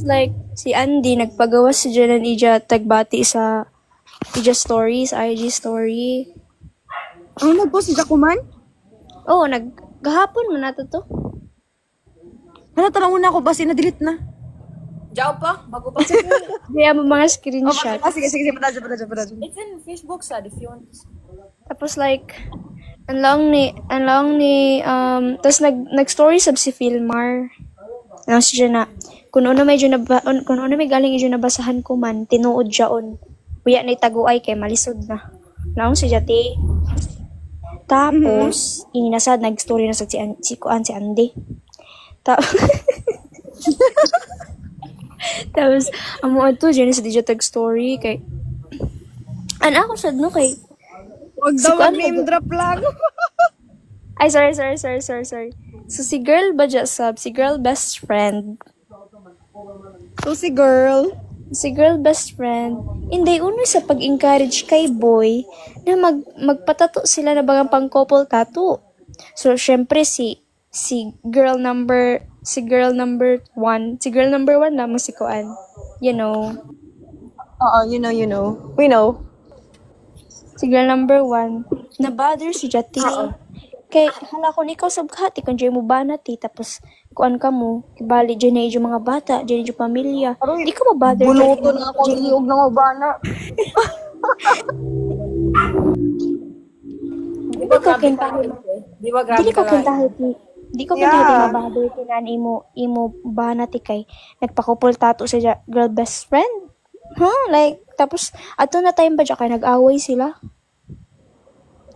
like si Andy nagpagawas si Janan Ija tagbati sa Ija story, sa IG story. Nag-post si Jacuman? Oh, naghahapon mo nato to. Tanong una ko basi na-delete na. Diyaw pa? Bago pa. Kaya mo mga screenshot. Sige, padadyo. It's in Facebook, sad, if you want to see. Tapos like ang long ni tapos nag-story sab si Filmar. Ano siya na kuno may galing idyo nabasahan ko man tinuod jaon. Uya na taguay kay malisod na. Naong si Jati. Tapos ininasad nag-story na sa si Andy. Tapos amo adto dyan sa DJ tag story kay ako sad no kay Wag daw name drop lang. Ay, sorry. So, si girl ba dyan sab? Si girl best friend. So si girl. Si girl best friend, Hindi, uno sa pag-encourage kay boy na magpatato sila na bagang pang couple tattoo. So, syempre si girl number one na si Kuan. You know, Oo, you know. We know. si girl number one, na bother si Jati. Kay, hala ko ikaw sabghati, kung dyan mo banati, tapos kuan ka mo, ibali dyan na yung mga bata, dyan yung pamilya. Di ka mabother dyan. Bunuto na ako ang iyog ng ubana. Di ba grabe kintahin. ka lain? Di ba grabe Dili ko ka lain? kintahin di ko kintahin mabother kinan imo banati kay nagpakupol tato sa girl best friend. Huh? Like, tapos, ato na time ba dyan kay nag-away sila?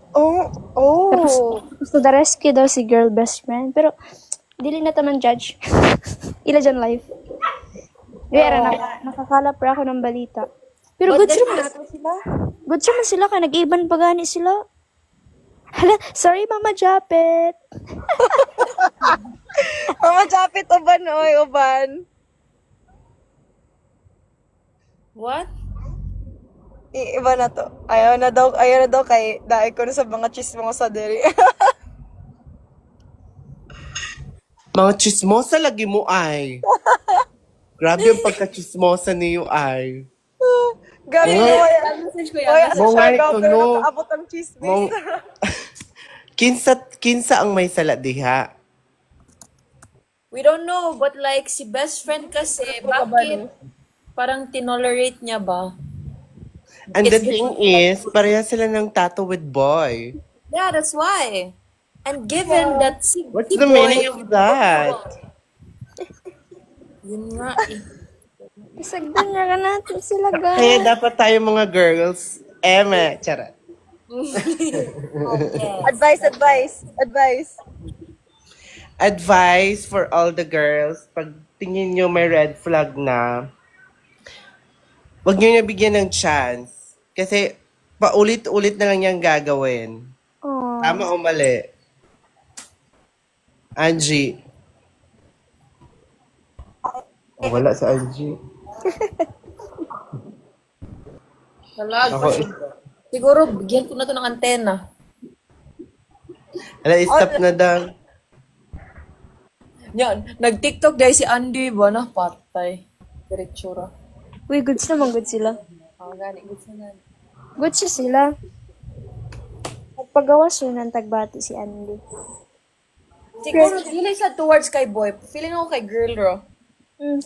Tapos, to the rescue daw si girl best friend. Pero, dili na taman judge. Ila dyan life. Pero, nakakalap ra ako ng balita. Pero, But good then- sila. Good man sila, kaya nag-iban pa gani sila. Hala, sorry Mama Japet. Mama Japit, uban, oy, uban. What? Iba na to. Ayaw na daw kay dahil ko na sa mga chismo sa diri. Mga chismosa lagi mo ay. Grabe yung pagka-chismosa niyo ay. Gabi Mga- mo ya. Message ko Oy, yan. asa Mga siya ito, gaw, pero no. nakaabot ang chismis. Mong... kinsa ang may sala diha. We don't know, but like, si best friend kasi, bakit parang tinolerate niya ba? And the It's thing is, pareha sila ng tattoo with boy. Yeah, that's why. And given that si What's si the boy- meaning of that? Yun nga eh. Isagdan na natin sila, Kaya guys. dapat tayo mga girls, charot. Advice. Advice for all the girls, pag tingin nyo may red flag na, wag nyo nabigyan ng chance. Kasi paulit-ulit na lang yung gagawin. Oh. Tama o mali? Angie. Oh, wala sa Angie. Talag. Ako, Siguro, bigyan ko na to ng antena. stop na daw. Yan, nag-TikTok dahil si Andy ba na patay. Diretsura. Uy, goods naman, good sila. Gani, gusto na. Good siya sila. Nagpagawas yun ng tagbati si Andy. Siguro, feeling sa towards kay boy. Feeling ako kay girl, ro.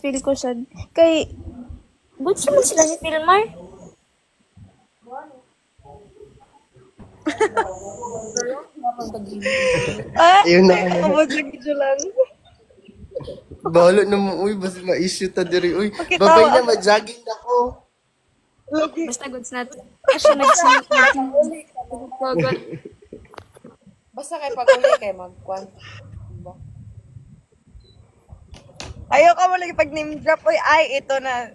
Feel ko sad. Kay, good naman sila ni Pilmar. Ayun na. Abot lagi lang. Balo na mo, uy, basta ma-issue ta diri. Uy, Okay, babay tawa. na, ma-jogging na ko. Basta goods natin. Asya nag-snap natin. Basta kay pag-uli kay magkwan. Ayaw ka mo lagi pag name drop. Uy, ay, ito na.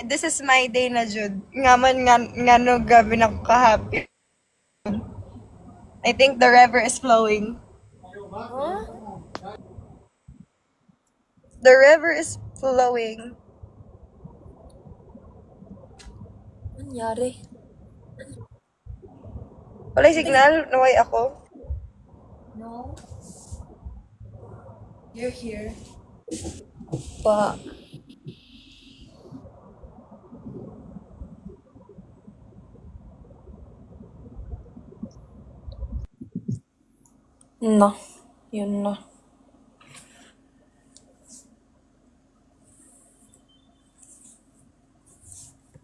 This is my day na, Jude. Ngaman nga no, gabi na ko ka-happy. I think the river is flowing. The river is flowing. Nangyari? Wala signal? Naway ako. No. You're here. Pa. No. Yun na.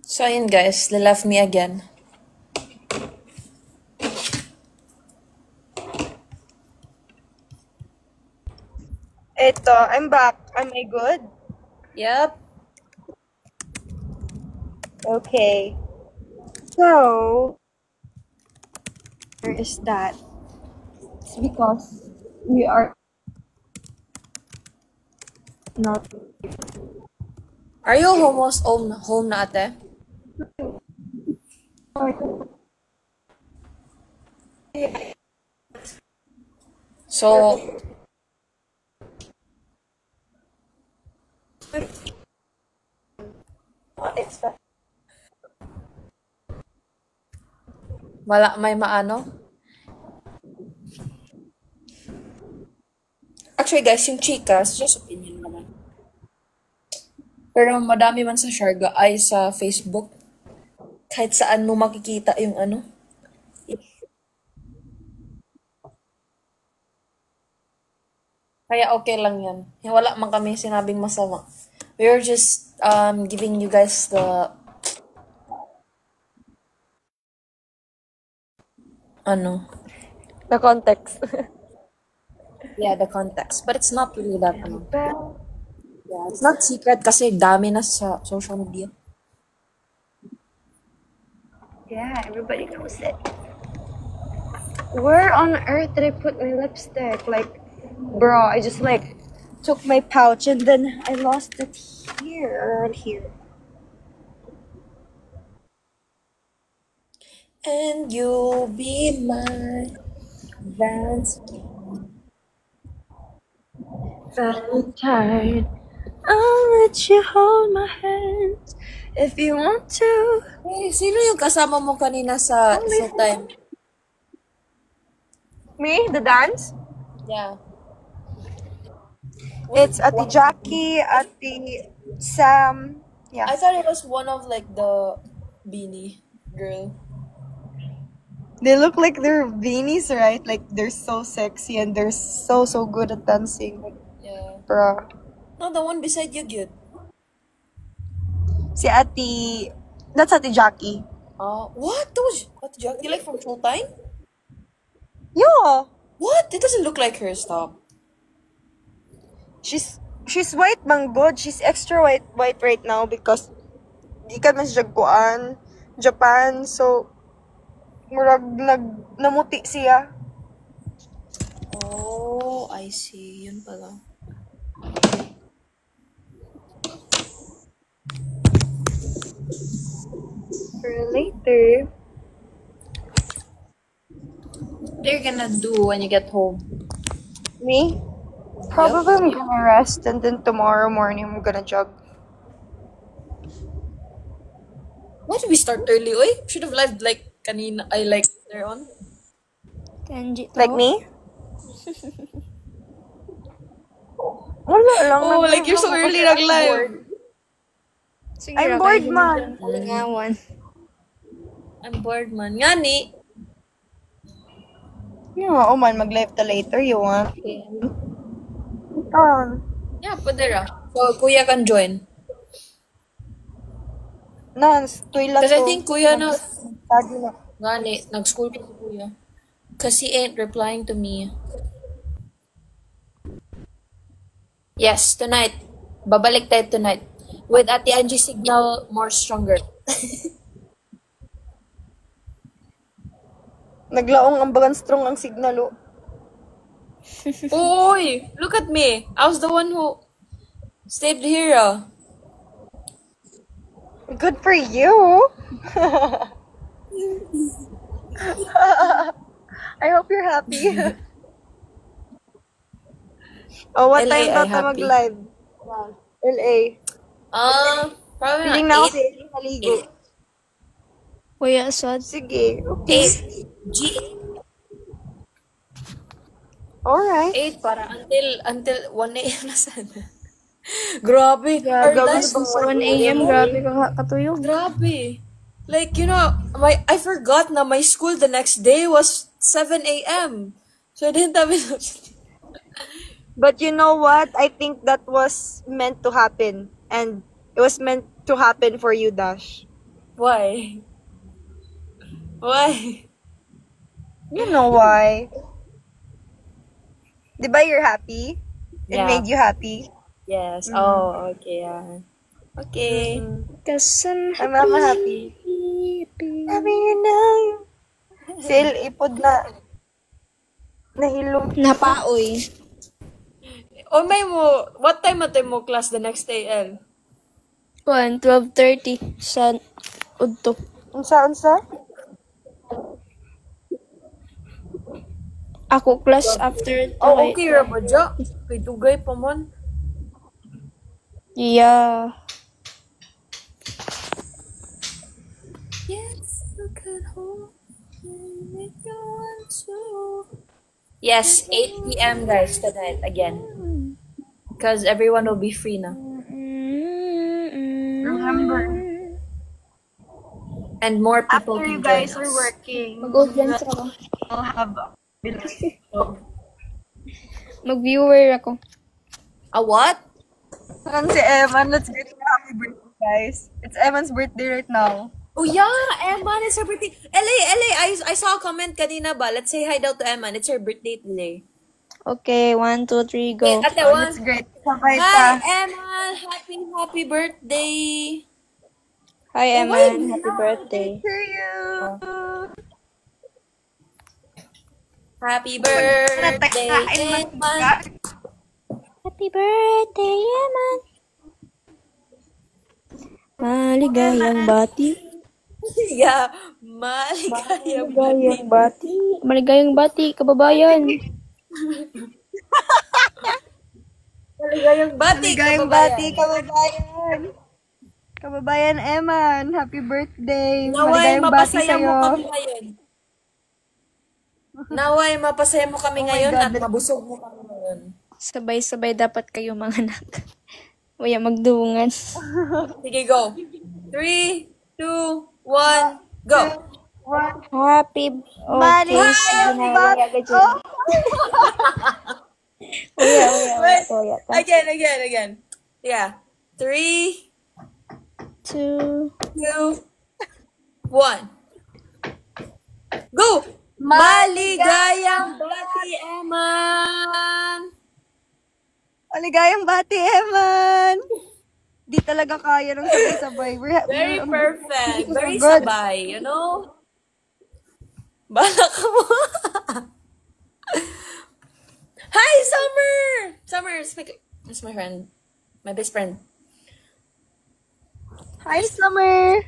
So, ayun guys. They left me again. Ito, I'm back. Am I good? Yep. Okay. So, where is that? It's because we are not. Are you almost home na ate? So, It's that. may maano. Actually, guys, yung chicas, just opinion naman. Pero madami man sa Sharga ay sa Facebook. Kahit saan mo makikita yung ano. Kaya okay lang yan. Wala man kami sinabing masama. We're just giving you guys the ano. The context. Yeah, the context. But it's not really that ano. Yeah, it's not secret kasi dami na sa social media. Yeah, everybody knows it. Where on earth did I put my lipstick? Like, bro, I just like took my pouch and then I lost it here, around here. And you'll be my Valentine, I'll let you hold my hand if you want to. Eh, sino yung kasama mo kanina sa time? Me, the dance? Yeah. It's Ate Jackie, Ate Sam. Yeah. I thought it was one of like the beanie girl. They look like they're beanies, right? Like they're so sexy and they're so good at dancing. Yeah. Bruh. No, the one beside you, good. Si Ate... That's Ate Jackie. What? That was what Jackie like from Showtime? Yeah. What? It doesn't look like her. Stop. She's white bang good. She's extra white right now because di ka mas jagkuan Japan, so murag namuti siya. Oh, I see. Yun pala. For later. What are you gonna do when you get home? Me? Probably I'm gonna rest and then tomorrow morning I'm gonna jog. Why did we start early? Oy, should have left like kanina. I like there on. Kanji Like me? Wala lang. Oh, like you're so early nag-live. Sige, I'm bored, man. Ngawan. I'm bored man. Ngani. Yeah, oh man, mag-live ta later. You want? Yeah, pwede ra. So, kuya can join. Tuy lang Kasi I to. think kuya na, Study na. ngani, nag-school pa si kuya. Kasi he ain't replying to me. Yes, tonight. Babalik tayo tonight. With Ate Angie signal more stronger. Naglaong ang bagan strong ang signal, oh. Uy, look at me. I was the one who stayed here. Good for you. I hope you're happy. Oh, what LA, time I daw ta happy. mag-live? LA. Probably Piling not na ako 8. si Ellie maligo. Kuya Sad. Sige, okay. 8. G. Alright. 8 para until 1 a.m. na sana. Grabe. Our Grabe, last 1 a.m. Grabe ka katuyog. Grabe. Like, you know, I forgot na my school the next day was 7 a.m. So I didn't have enough sleep. But you know what? I think that was meant to happen. And it was meant to happen for you, Dash. Why? Why? You know why? Diba you're happy? It Yeah. made you happy? Yes. Oh, okay. Yeah. Okay. Kasan I'm not happy. Happy you know. Sil, ipod na. Nahilo. Napaoy. O may mo, what time at mo class the next day, El? 12:30 sa Udto. Unsa? Ako class after Oh, okay ra ba dya? Kay dugay pa man. Yeah. Yes, look at home. Yes, 8 p.m. guys tonight again. Because everyone will be free now. Remember, And more people after you can join guys are us. working, Mag-audience ako. we'll have Mag-viewer ako. A what? Parang si Eman. Let's get her happy birthday, guys. It's Eman's birthday right now. Oh yeah, Eman, it's her birthday. LA, I saw a comment kanina ba? Let's say hi daw to Eman. It's her birthday today. Okay, 1, 2, 3, go. Ate, Oh, one. that's great. Sabay Hi, pa. Eman. Happy birthday. Hi, Eman. Happy birthday. To you. Happy birthday, Natakain Eman. Happy birthday, Eman. Maligayang bati. Yeah, maligayang Maligayang bati. Maligayang bati, kababayan. Maligayang bati, Maligayang kababayan. bati, kababayan. Kababayan Eman, happy birthday. Naway Maligayang bati mapasaya mo sa'yo. kami ngayon. Naway mapasaya mo kami ngayon at mabusog mo kami ngayon. Sabay-sabay dapat kayo mga anak. Waya magduungan. Sige, go. 3, 2, 1, go. Happy. Maligayang bati. Uya. Again. Yeah. 3, 2. 2, 1. Go! Maligayang bati, Eman! Maligayang bati, Eman. Di talaga kaya ng sabay-sabay. Very perfect. Very good. sabay, you know? Balak mo. Hi, Summer! Summer, that's my friend. My best friend. Hi, Summer.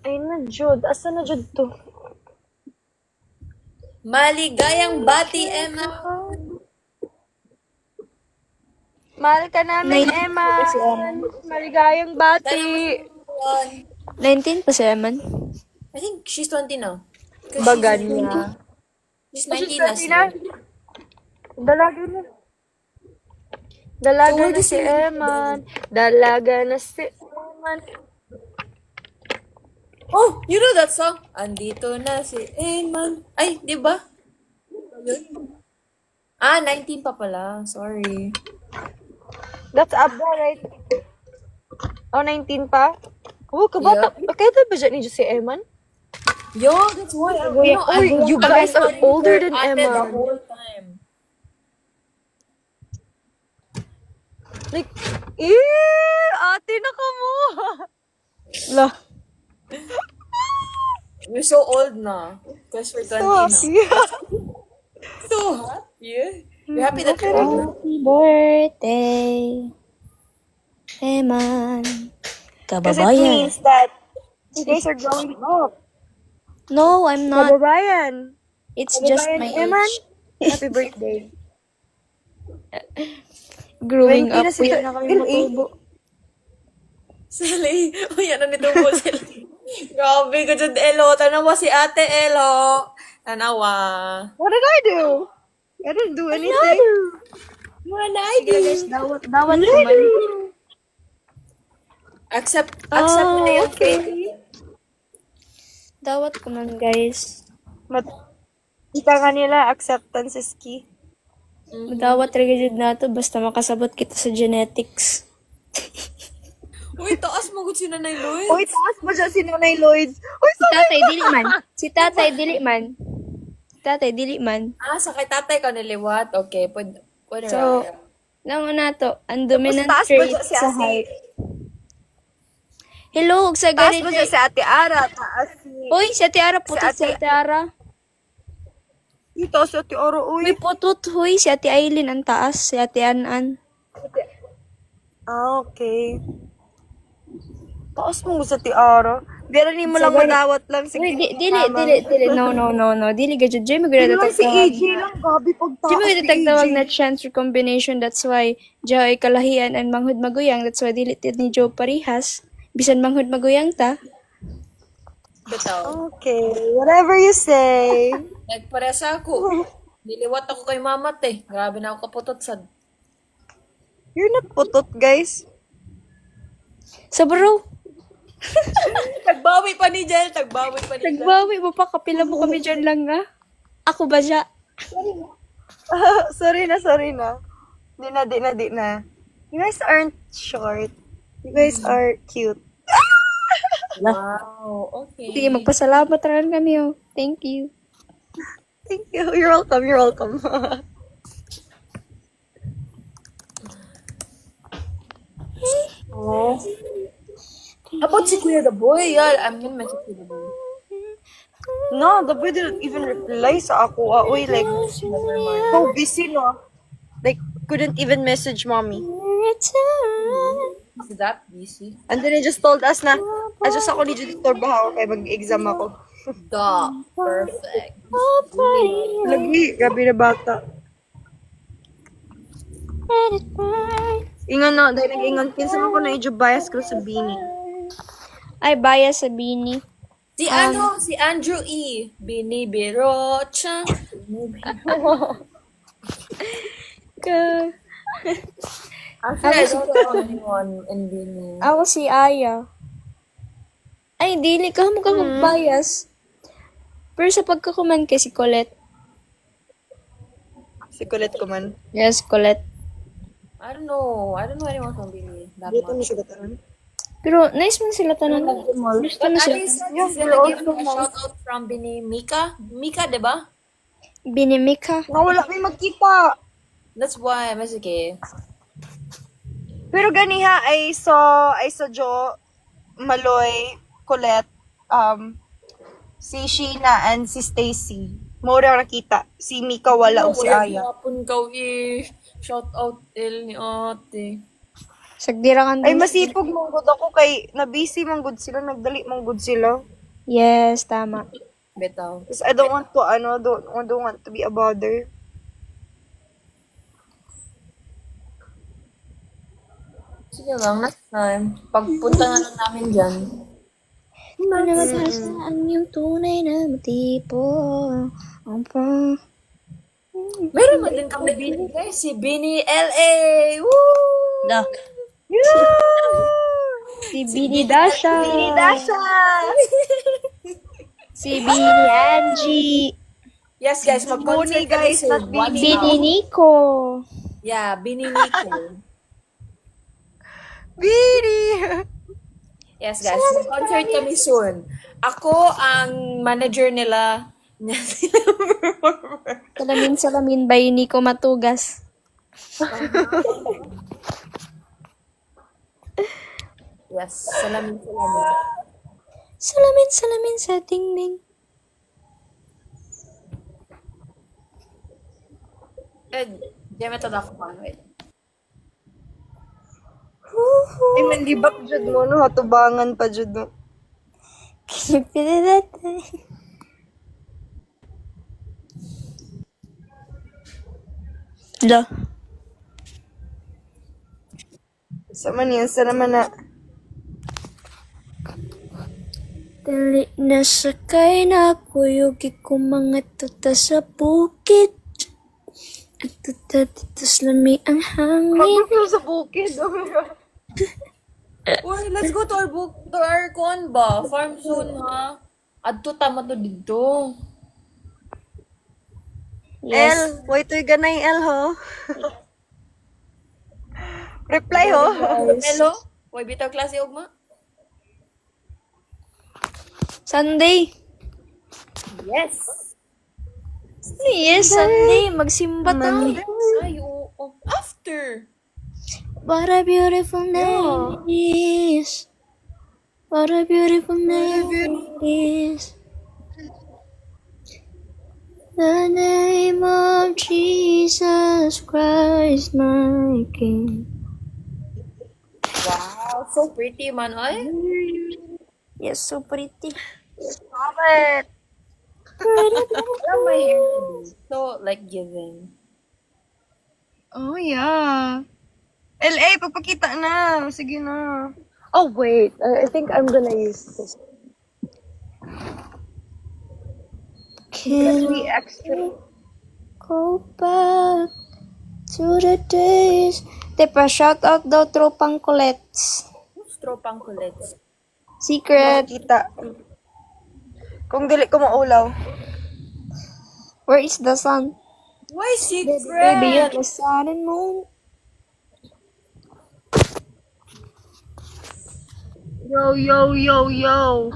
Ay na, Jud. Asa na, Jud to? Maligayang bati, Emma. Mahal ka namin, Emma. Si Eman. Maligayang bati. 19 pa si Eman. I think she's 20 now. 'Cause Bagan she's- niya. She's 19 na siya. Dalaga na. Dalaga na si Eman. Dalaga na si Eman. Oh, you know that song? Andito na si Eman. Ay, di ba? Ah, 19 pa pala. Sorry. That's Abda, right? Oh, 19 pa? Oh, kabata. Kaya ba dyan ni si Eman? Yo, that's why. You guys are older than Ate Emma. the whole time. Like, ate na ka mo. Lah. We're so old na. Because we're 20 na. So happy. We're happy that you're old. Happy birthday, Eman. Because it Kababayan. means that you guys are growing up. No, I'm not. Kababayan. It's just my Eman. age. Happy birthday. Growing up. Na si Wala na kami matubo. Sali. O yan na nito po sila. Grabe ka dyan, Elo. Tanawa si ate Elo. Tanawa. What did I do? I didn't do anything. Manay. Dawat ko man. Accept mo na yung fate. Dawat ko man, guys. Kita nga nila, acceptance is key. Madawat rin jud nato basta makasabot kita sa genetics. Uy, taas mo si Nanay Lloyd. Uy, taas ba siya si Nanay Lloyd? Uy, Si tatay dili man. Si tatay dili man. Si tatay dili man. Ah, sa kay tatay ka niliwat. Okay, pwede So, nang una to, ang dominant taas ba trait siya si sa ate? height. Hello, sa taas ganito. ba siya si Ate Ara? Taas si... Uy, si Ate Ara, putot si Ate Ara. Ito si Ate Ara, uy. Uy, putot, huy. Si Ate Aileen ang taas. Si Ate Anan. Ah, okay. Taas mo sa Ate Ara. Pero ni mo lang madawat lang. Uy, Sige, dili. No. Dili ka dyan. Diyan mo Dili lang si tawag. AJ lang, gabi pag taas Diyan mo ni tawag AJ. na chance recombination. That's why, Diyan ay kalahian and manghud maguyang. That's why, dili ni Joe parihas. Bisan manghud maguyang ta. Bitaw. Okay, whatever you say. Nagparesa ako. Niliwat ako kay mamat eh. Grabe na ako kaputot sad. You're not putot, guys. Sa bro, Tagbawi pa ni Jel. Tagbawi pa ni Jel. nagbawi mo pa kapila mo kami dyan lang ha. Ako ba siya? Sorry na. Di na. You guys aren't short. You guys are cute. Wow. Okay. Sige, magpasalamat rin kami oh. Thank you. Thank you. You're welcome. Oh. About si Kuya the Boy. Yeah, I'm gonna message Kuya the Boy. No, the boy didn't even reply sa ako. Uy, like, so busy, no? Like, couldn't even message mommy. Is that busy? And then he just told us na, adjust ako ni Judith Torbaha ako kaya mag-exam ako. Duh. Perfect. Lagi, grabe na bata. Ingon na, dahil nag-ingon, kinsa mo ko na i bias ko sa Bini. Ay, bias sa Bini. Si Andrew E. Binibiro siya. Actually, I don't know anyone in Bini. Ako si Aya. Ay, dili ka mo ka mag-bias. Pero sa pagkakuman kay si Colette. Si Colette ko man. Yes, Colette. I don't know anyone from Bini that Dito much. mo siya gatanan. Pero nice man sila tanan. Gusto But na at sila. least sila give a shout out from Bini. Mika, diba? Binimika. Nawala may magkita. That's why I'm okay. Pero ganiha, I saw Jo, Maloy, Colette, si Sheena, and si Stacy. Mura nakita. Si Mika wala o si Aya. Hapon ka shout out ni ate. Sagdira kan Ay, masipog manggod ako kay nabisi manggod sila, nagdali manggod sila. Yes, tama. Betaw. Because I don't want to, don't want to be a bother. Sige lang, next time. Pagpunta na lang namin dyan. Ano ang iyong tunay na motibo? Meron mo din kami Bini guys. Si Bini LA. Woo! Si Bini Dasha. Bini Dasha! Si Bini Angie. Yes guys, mag-concert Bini, guys, kami not soon. Bini. Watch Bini out. Nico. Yeah, Bini Nico. Bini! Yes guys, mag-concert kami soon. Ako ang manager nila. Salamin by Nico Matugas. Yes, salamin. Salamin sa dingding. Di metod ako pa. Wait. Ay, mandibak jud mo, no? Hatubangan pa jud, no? Can you feel that? Da. Sa naman na. Dali na sakay na kuyugi ko mga tuta sa bukid. At tuta dito lami ang hangin. Pagpapil sa bukid. Uy, let's go to our con ba? Farm soon ha. Adto tama to dito. El, wait to'y ganay, El, ho? Reply, ho? Hello? Why bitaw klase ugma? Sunday. Yes. Yes, Sunday. Magsimba tayo. Ay, oo. After. What a beautiful name it is. What a beautiful name it is. The name of Jesus Christ, my King. Wow, so pretty man, ay. Yes, so pretty. Stop it! Love my hair today. So, like, giving. Oh, yeah. LA, pagpakita na. Sige na. Oh, wait. I think I'm gonna use this. Can Be extra. go back to the days. Tepa, shout out daw tropang Colettes. Who's tropang kulits? Secret. Kita. Kung dili ko maulaw. Where is the sun? Why secret? Baby, you're the sun and moon. Yo, yo, yo, yo.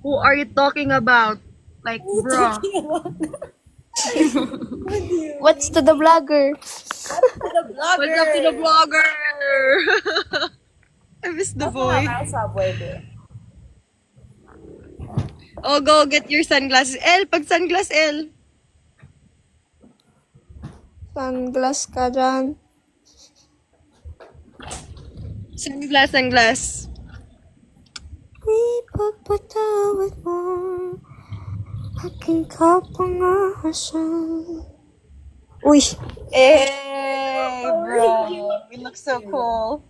Who are you talking about? Like, bro. What's to the vlogger? The vlogger. What's up to the vlogger? I miss the boy. Subway, babe. Oh, go get your sunglasses. L, pag sunglass L. Sunglass ka dyan. Sunglass, sunglass. Ipagpatawad mo aking kapangahasan. Uy! Hey, bro. You look so cool.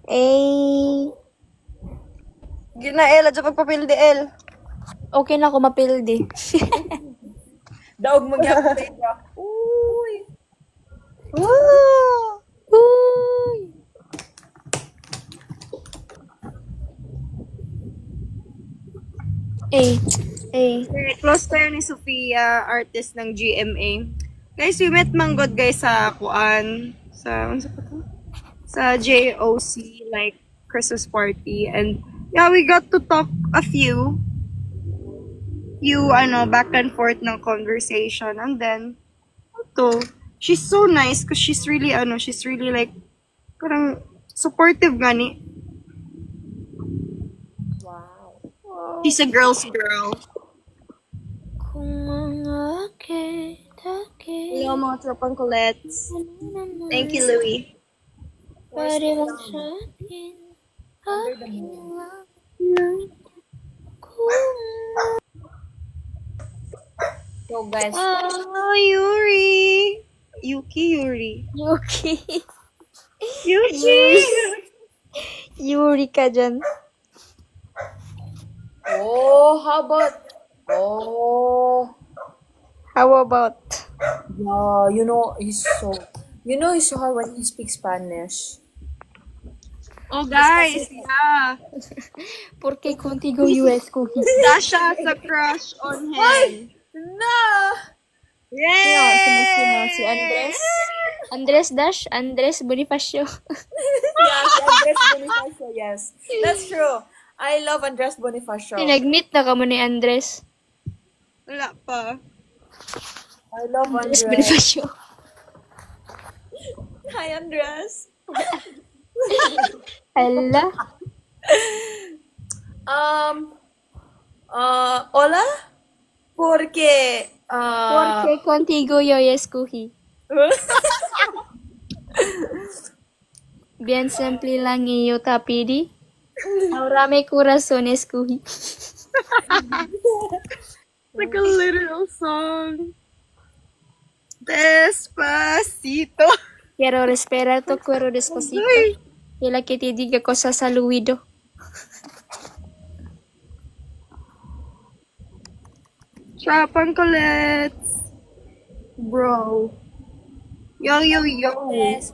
Eh, Gina L, at sa pagpapildi L. okay na ako mapildi. Daog magyapon sa inyo. Uy. Woo! Uy! Eh, Close tayo ni Sofia, artist ng GMA. Guys, we met manggod guys sa kuan sa ano sa to? Sa JOC like Christmas party, and yeah, we got to talk a few back and forth ng conversation, and then she's so nice because she's really like parang supportive gani. Wow. She's a girl's girl. kung mga akit-akit. Hello mga tropang Colettes. Thank you, Louie. Pwede mo sa akin, aking lang. So guys, Oh, Yuri. Yuri. Yuki. Yuki! Yuri ka dyan. how about How about? yeah, he's so hard when he speaks Spanish. Oh, guys, yeah. Porque contigo US cookie. Dasha has a crush on him. No! Sino? Si Andres? Andres Dash? Andres Bonifacio. Yes, Andres Bonifacio, yes. That's true. I love Andres Bonifacio. Nag-meet na ka mo ni Andres. Wala pa. I love Andres Andres. Bonifacio. Hi, Andres. Hala. Hola? Porque, Porque contigo yo escogí. Bien simple lang iyo tapidi. Ahora mi corazón escogí. Like a literal song. Despacito. Quiero respirar tu cuero despacito. Uy. Y la que te diga cosas al oído. Tropang Colettes. Bro. Yo, yo, yo.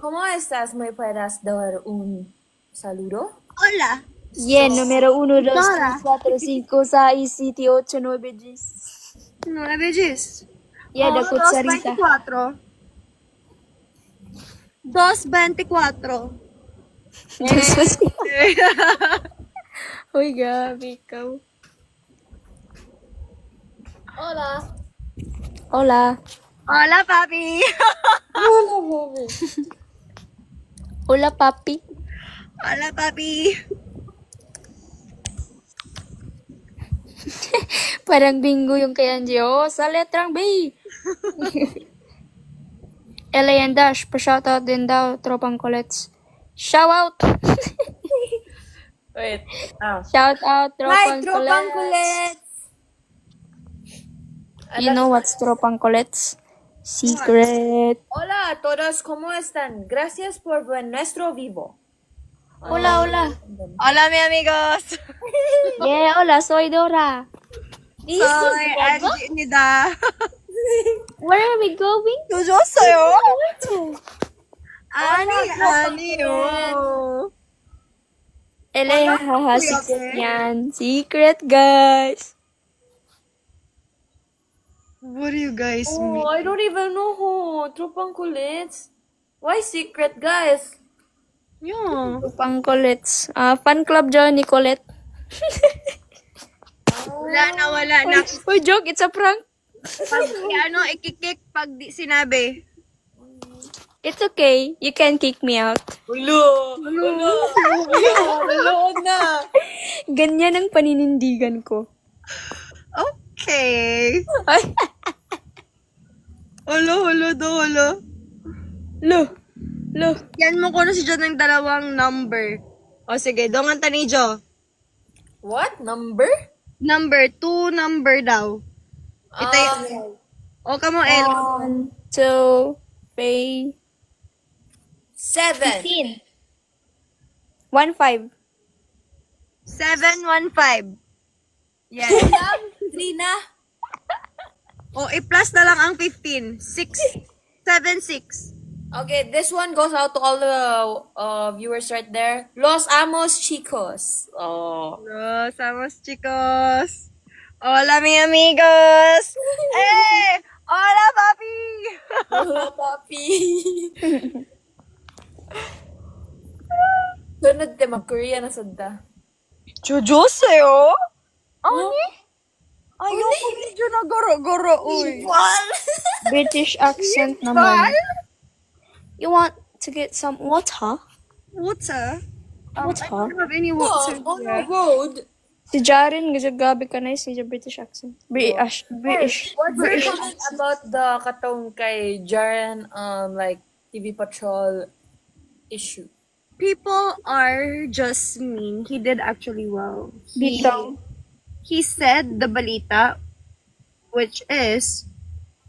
¿Cómo estás? ¿Me puedes dar un saludo? Hola. Bien, número 1, 2, 3, Dora. 4, 5, 6, 7, 8, 9, 10. 9 Gs. Ya, da kutsarita. 2.24. Uy, gabi ikaw. Hola. Hola. Hola, papi. Hola, papi. Hola, papi. Parang bingo yung kay Angie. Oh, sa letrang B. LA and Dash, pa-shoutout din daw, tropang Colettes. Shout out! Wait. Shout out, Hi, tropang Tropang Colettes. Kulit. You know what's tropang Colettes? Secret. Hola a todos, ¿cómo están? Gracias por ver nuestro vivo. Hola, hola. Hola, mi amigos! Yeah, hola, soy Dora. Soy Angie Nida. Where are we going? 조졌어요? Where? 아니요. Eleha, kuya, secret be. yan. Secret, guys. What do you guys Oh, mean? I don't even know who. Tropang kulits. Why secret, guys? Yeah. Pang Colette. Fan club dyan ni Colette. Wala na. Uy, joke, it's a prank. Pag ikikik pag di sinabi. It's okay. You can kick me out. Ulo na. Ganyan ang paninindigan ko. Okay. Ay, Holo. lo. Yan mo ko na si John ng dalawang number. O sige, dongan ta ni Jo. What? Number? Number, 2 number daw. Ito yung... O kamo, El. 1, 2, 3, 7. 1, 5. 715. Yes. 3 na. O, i-plus na lang ang 15. 676. Okay, this one goes out to all the viewers right there. Los Amos Chicos. Oh. Los amos, chicos. Hola, mi amigos. Hola, papi. Hola, papi. Sunod te mag-Korea na sadda. 조졌어요? 아니? Ayoko medyo na goro-goro, uy. British accent naman. You want to get some water? Water? I Water? don't have any Oh, water. on the road. Si Jaren, gabi ka na si British accent. British. What's your comment about the katong kay Jaren, like, TV Patrol issue? People are just mean. He did actually well. Bitaw. He said the balita, which is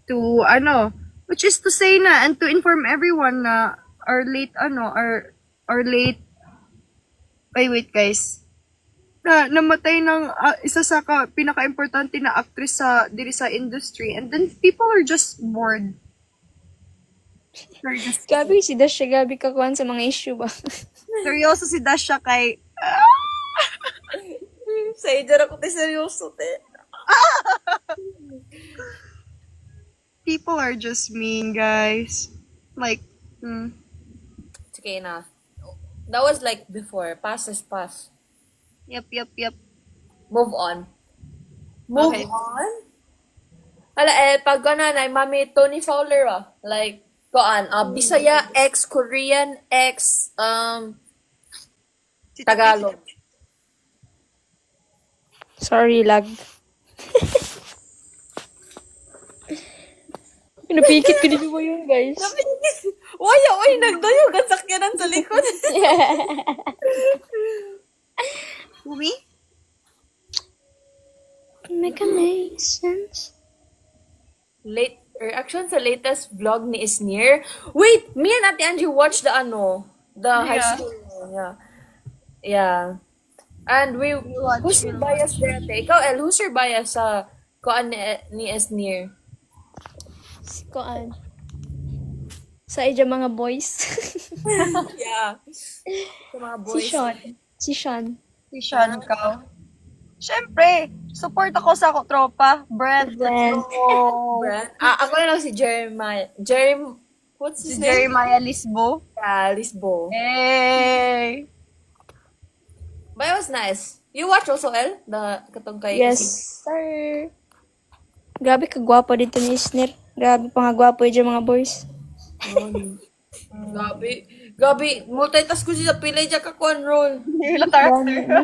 to say na and to inform everyone na our late wait guys, na namatay ng isa sa pinaka-importante na actress sa diri sa industry, and then people are just bored. They're just Gabi, si Dash siya gabi kakuhan sa mga issue ba? seryoso si Dasha kay Sa idara ko te seryoso te. people are just mean, guys. Like, It's okay na. That was like before. Past is past. yep. Move on. Move Okay. on? Hala, pag na Mami Tony Fowler, like, Bisaya X, Korean X, Tagalog. Sorry, lag. Pinapikit ko din mo yun, guys. Oy, nagduyog ang sakyanan sa likod. Umi? Make sense. Late reaction sa latest vlog ni Isnir. Wait, me and Ate Angie watched the high school. Yeah. And who's your bias there, Ate? Ikaw, El, who's your bias sa kuan ni Isnir? Koan. Sa ija mga boys. Yeah. Sa mga boys. Si Sean. Si Sean ka. Siyempre, support ako sa tropa. Brent. Brent. Brand. Ako na lang si Jeremiah. What's Si his name? Jeremiah Lisbo. Yeah, Lisbo. Hey! But it was nice. You watch also, El? The katong kay Yes, sir. Grabe ka gwapo dito ni Isnir. Grabe pa nga gwapo yung mga boys. Gabi, multitask ko siya pilay dyan ka kuan role. Yung character.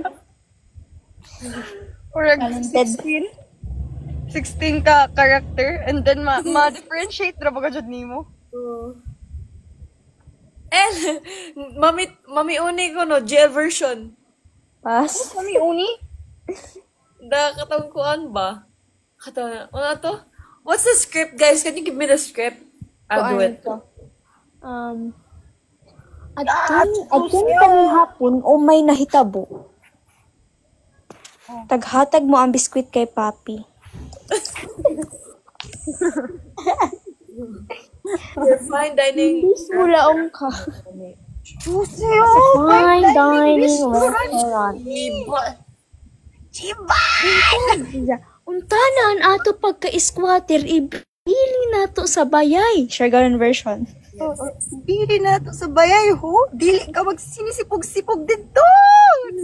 Or Talented. 16 ka character, and then ma-differentiate na baga dyan nimo. El, mami uni ko no, jail version. Pass. Kami uni? Katong kuan ba? Ano to? What's the script, guys? Can you give me the script? I'll do it. Adun kami hapon o may nahitabo. Taghatag mo ang biskwit kay Papi. Your fine dining. Sulaong ka. Juicy, Fine dining restaurant. Untanan ato pagka-squatter, ibili nato sa bayay. Siya version. Bili na to sa bayay, ho. Dili ka magsinisipog-sipog dito.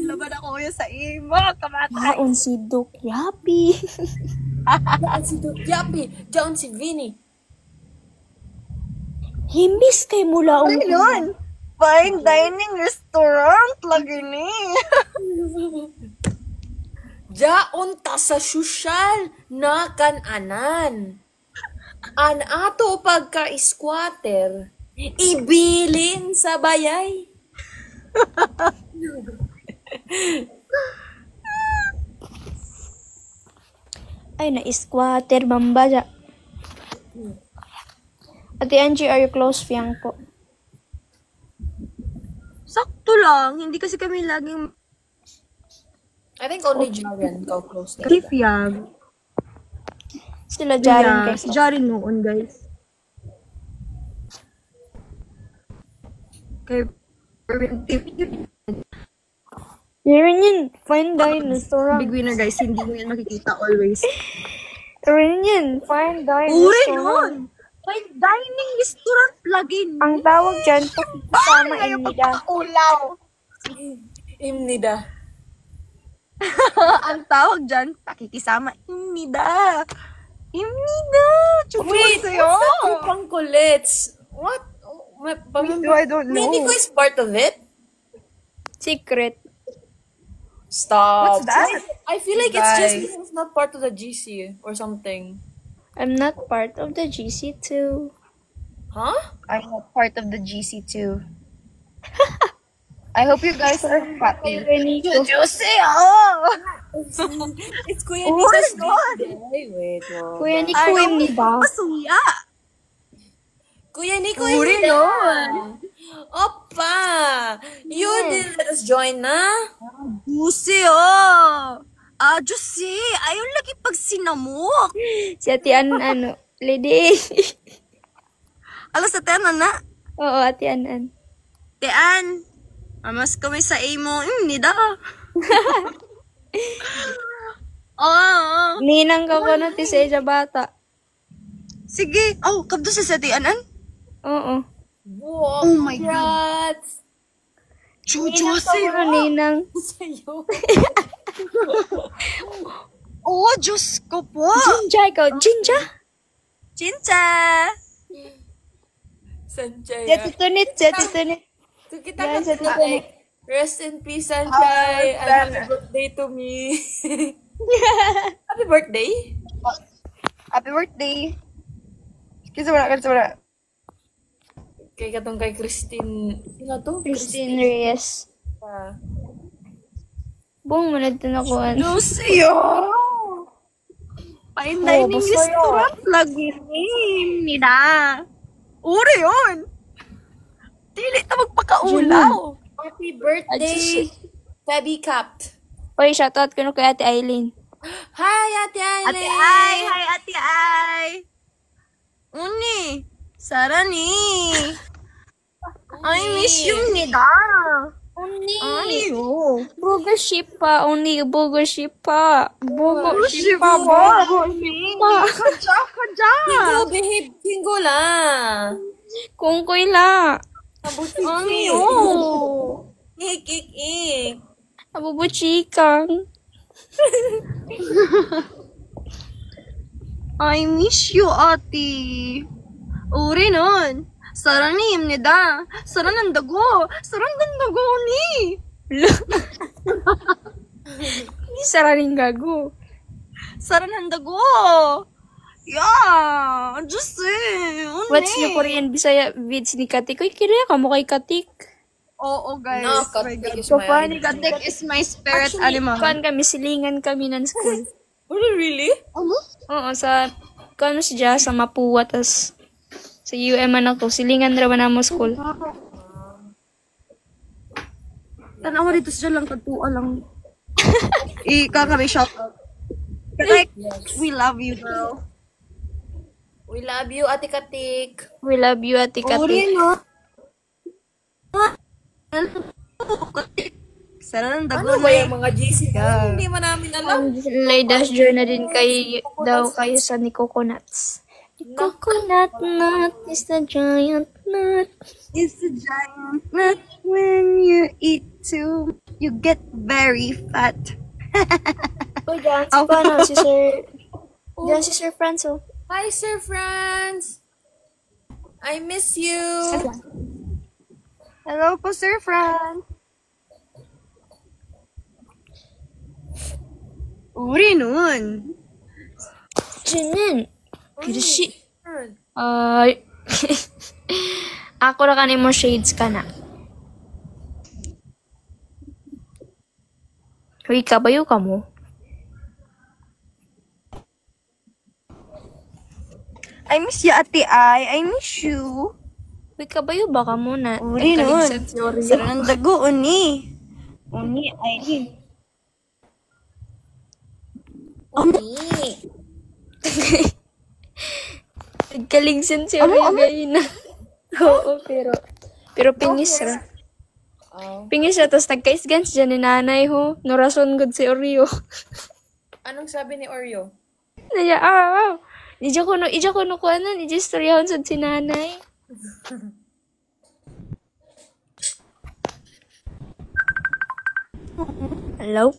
Laban ako yun sa ima, kamatay. Maon si Duk Yapi. Diyan si Yapi. Diyan si Vinny. Himbis kay mula Ano yun? Fine dining restaurant, lagi ni. Diyan ta sa sosyal na kananan. An ato pagka-squatter, ibilin sa bayay. Ay, na-squatter, bambaja. Ate Angie, are you close, Fiang po? Sakto lang, hindi kasi kami laging I think only Jaren go close to kifyag. Sila Jaren kay Si Jaren noon, guys. Kay Jaren yun, fine dining restaurant. big winner, guys. Hindi mo yan makikita always. Jaren yun, fine dining Uri restaurant. nun! Fine dining restaurant lagi ni. Ang tawag dyan, pakikisama inida. Ulaw. Imnida. Ang tawag dyan, pakikisama. Imnida. Imnida. Wait, sa'yo. what's that pang kulits? What? I don't know. Hindi ko is part of it. Secret. Stop. What's that? I feel like it's just Guys. because it's not part of the GC or something. I'm not part of the GC too. Huh? I'm not part of the GC too. I hope you guys are happy. Juicy, oh! It's Kuya Oh Nita's my God. Wait, wow. Kuya ni Kuya ni ba? Masuya. Kuya Nico Uri Nita. nun. Opa! You didn't let us join na? Juicy, oh! Juicy, ayaw lagi pag sinamok. Si Ate ano, lady. Alas sa tena na. Oo, Ate An. Tean, amas kami sa imo. Nida. Oh, Ninang ka ko na ti sa Eja bata. sige. Oh, kabdo sa tianan. Oo. Wow, Oh my God. congrats Juicy. Ano, Ninang? sa'yo. Oh, Diyos ko po. Jinja, ikaw. Jinja? Chincha. Sanjay. Jati tunit. So, kita ka rest in peace, Sanjay. And happy birthday to me. Happy birthday? Happy birthday. Kisa wala. Kay katong kay Christine. Sino to? Christine Reyes. Ah. Buong manad na ko. Juicy, oh. Fine dining restaurant lagi ni. Nida. Uri yun. Dili ta magpakaulaw. Happy birthday, Febby Capt. Oy, shoutout ko na kay Ate Eileen. Hi, Ate Aileen. Ate Ay, hi Ate Ay. Uni, Sara ni. I miss you, Nida. Ani yo. Burger ship pa. Only burger ship pa. Burger ship pa. Kaja. Kingo, behave. Kingo la. Kung koy la. Ani yo. Ik. Abubuchikang. I miss you, ate. Uri nun. Sara ni, Nida. Sara ng dago. Sara ng dago ni. Hindi sararing gago. Sara ng dago. Yeah. Just Uni. What's your Korean Bisaya vids ni Katik? Uy, kira ka mo kay Katik. Oo, guys. No, Oh my God. Katik is So my funny. idol. Katik is my spirit animal. Kuan kami, silingan kami ng school. Really? Oo, sa, kuan mo siya, sa Mapua, tas sa UM ano to, silingan raman na mo school. Tanawa dito siya lang, katuwa lang. Kakari shout out. Like, we love you, girl. We love you, Ate Katik. We love you, Ate Katik. no? Sana nang dago Ano ba yung mga GC? Hindi man namin alam. Lay dash na din daw kayo sa ni Coconuts. The coconut nut is the giant nut. It's a giant nut. When you eat too, you get very fat. Uy, dyan si paano, si Sir... Dyan si Sir Franzo. Hi, Sir Franz. I miss you. Hello po, Sir Fran. Uri nun. Jinin. Kirishi. Ay. Ako ra kanimo shades ka na. Uy, kabayo ka mo? I miss you, Ate Ai. I miss you. Uy, kabayo ba ka mo na? Uri nun. Sana nang dago, uni. Uni, ay. Nagkalingsan si Oreo gayon na. Oo, pero pingis ra. Pingis ra, tapos nagkaisgans dyan ni nanay ho. Norason good si Oreo. Anong sabi ni Oreo? Naya, ija ko no kuanan, ija storyahon sad si nanay. Hello?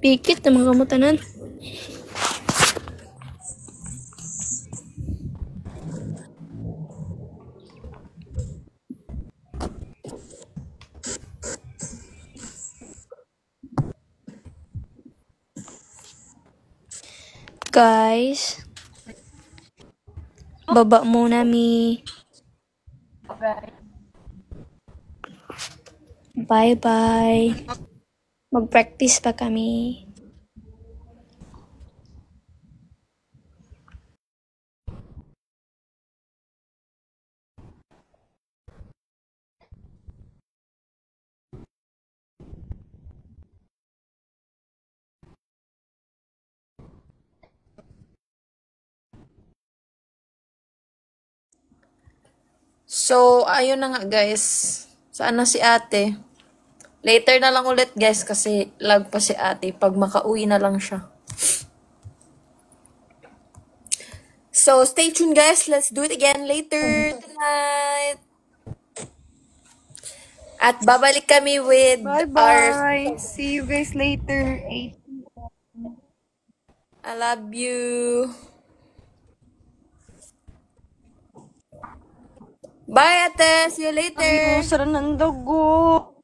Pikit na mga kamutanan. Guys, baba muna mi. Bye-bye. Mag-practice pa kami. So, ayun na nga guys. Saan na si ate? Later na lang ulit guys kasi lag pa si ate pag makauwi na lang siya. So, stay tuned guys. Let's do it again later tonight. At babalik kami with our... Bye-bye. See you guys later. 8. I love you. Bye, ate. See you later. Sana nang dago.